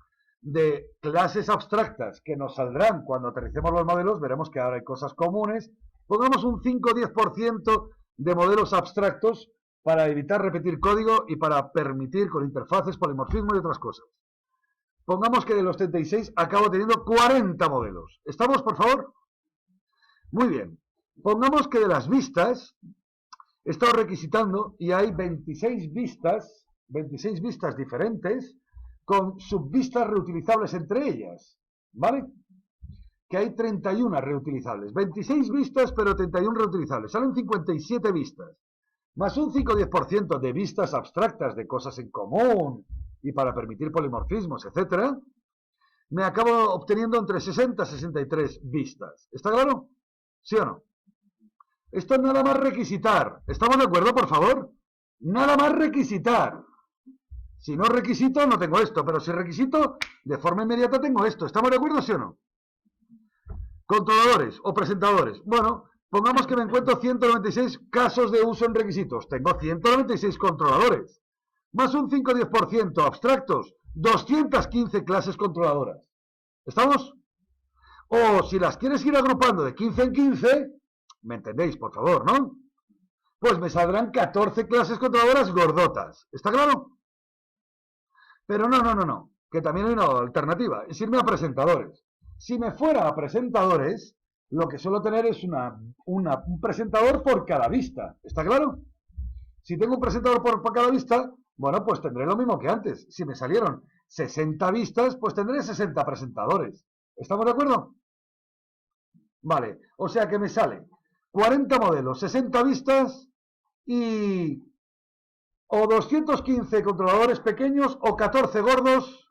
Speaker 1: de clases abstractas que nos saldrán cuando aterricemos los modelos, veremos que ahora hay cosas comunes. Pongamos un 5 o 10% de modelos abstractos para evitar repetir código y para permitir con interfaces, polimorfismo y otras cosas. Pongamos que de los 36 acabo teniendo 40 modelos. ¿Estamos, por favor? Muy bien. Pongamos que de las vistas he estado requisitando y hay 26 vistas diferentes con subvistas reutilizables entre ellas, ¿vale? Que hay 31 reutilizables. 26 vistas, pero 31 reutilizables. Salen 57 vistas. Más un 5 o 10% de vistas abstractas de cosas en común y para permitir polimorfismos, etcétera, me acabo obteniendo entre 60 y 63 vistas. ¿Está claro? ¿Sí o no? Esto es nada más requisitar. ¿Estamos de acuerdo, por favor? Nada más requisitar. Si no requisito, no tengo esto, pero si requisito, de forma inmediata tengo esto. ¿Estamos de acuerdo, sí o no? Controladores o presentadores. Bueno, pongamos que me encuentro 196 casos de uso en requisitos. Tengo 196 controladores. Más un 5 o 10% abstractos. 215 clases controladoras. ¿Estamos? O si las quieres ir agrupando de 15 en 15, ¿me entendéis, por favor, no? Pues me saldrán 14 clases controladoras gordotas. ¿Está claro? Pero no. Que también hay una alternativa. Es irme a presentadores. Si me fuera a presentadores, lo que suelo tener es un presentador por cada vista. ¿Está claro? Si tengo un presentador por cada vista, bueno, pues tendré lo mismo que antes. Si me salieron 60 vistas, pues tendré 60 presentadores. ¿Estamos de acuerdo? Vale, o sea que me sale 40 modelos, 60 vistas y o 215 controladores pequeños o 14 gordos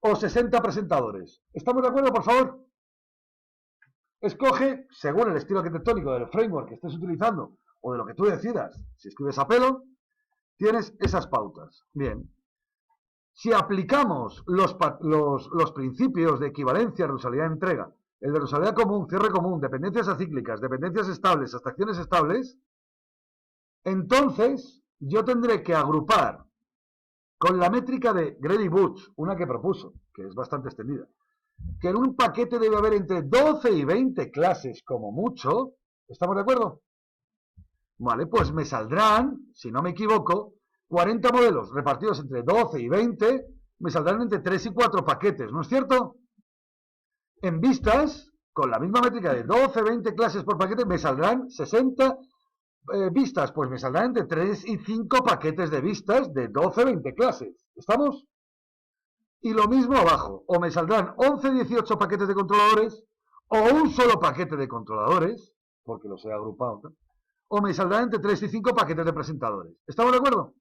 Speaker 1: o 60 presentadores. ¿Estamos de acuerdo, por favor? Escoge, según el estilo arquitectónico del framework que estés utilizando o de lo que tú decidas. Si escribes a pelo, tienes esas pautas. Bien. Si aplicamos los principios de equivalencia, reusalidad, entrega, el de reusalidad común, cierre común, dependencias acíclicas, dependencias estables, abstracciones estables, entonces yo tendré que agrupar con la métrica de Grady Booth, una que propuso, que es bastante extendida, que en un paquete debe haber entre 12 y 20 clases como mucho. ¿Estamos de acuerdo? Vale, pues me saldrán, si no me equivoco, 40 modelos repartidos entre 12 y 20, me saldrán entre 3 y 4 paquetes, ¿no es cierto? En vistas, con la misma métrica de 12, 20 clases por paquete, me saldrán 60 vistas, pues me saldrán entre 3 y 5 paquetes de vistas de 12, 20 clases. ¿Estamos? Y lo mismo abajo, o me saldrán 11, 18 paquetes de controladores, o un solo paquete de controladores, porque los he agrupado, ¿no? O me saldrán entre 3 y 5 paquetes de presentadores. ¿Estamos de acuerdo?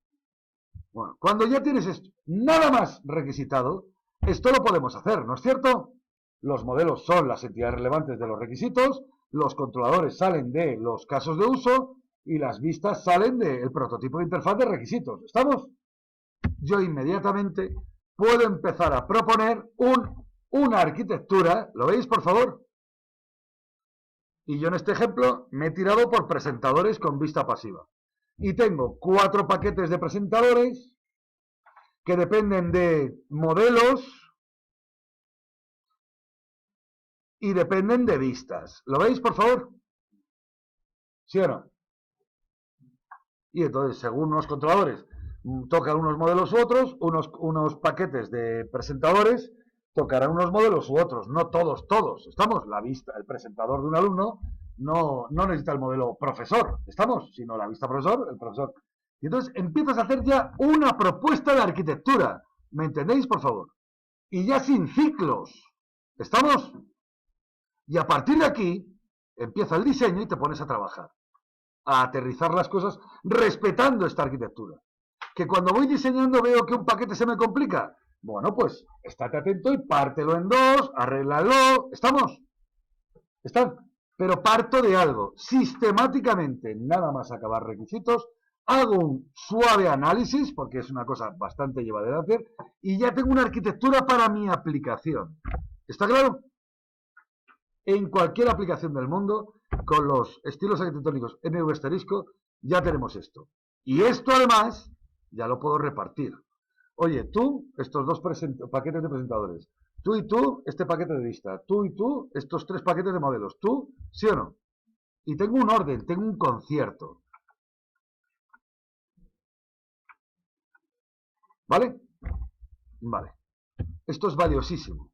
Speaker 1: Bueno, cuando ya tienes esto, nada más requisitado, esto lo podemos hacer, ¿no es cierto? Los modelos son las entidades relevantes de los requisitos, los controladores salen de los casos de uso y las vistas salen del prototipo de interfaz de requisitos. ¿Estamos? Yo inmediatamente puedo empezar a proponer una arquitectura. ¿Lo veis, por favor? Y yo en este ejemplo me he tirado por presentadores con vista pasiva. Y tengo 4 paquetes de presentadores que dependen de modelos y dependen de vistas. ¿Lo veis, por favor? ¿Sí o no? Y entonces, según unos controladores, tocan unos modelos u otros, unos paquetes de presentadores tocarán unos modelos u otros, no todos. ¿Estamos? La vista, el presentador de un alumno no necesita el modelo profesor, ¿estamos? Sino la vista profesor, el profesor. Y entonces empiezas a hacer ya una propuesta de arquitectura. ¿Me entendéis, por favor? Y ya sin ciclos. ¿Estamos? Y a partir de aquí empieza el diseño y te pones a trabajar, a aterrizar las cosas respetando esta arquitectura. Que cuando voy diseñando veo que un paquete se me complica. Bueno, pues estate atento y pártelo en dos, arréglalo. ¿Estamos? ¿Están? Pero parto de algo. Sistemáticamente, nada más acabar requisitos, hago un suave análisis, porque es una cosa bastante llevadera de hacer, y ya tengo una arquitectura para mi aplicación. ¿Está claro? En cualquier aplicación del mundo, con los estilos arquitectónicos MV asterisco, ya tenemos esto. Y esto además, ya lo puedo repartir. Oye, tú, estos dos paquetes de presentadores. Tú y tú, este paquete de vista. Tú y tú, estos 3 paquetes de modelos. Tú, ¿sí o no? Y tengo un orden, tengo un concierto. ¿Vale? Vale. Esto es valiosísimo.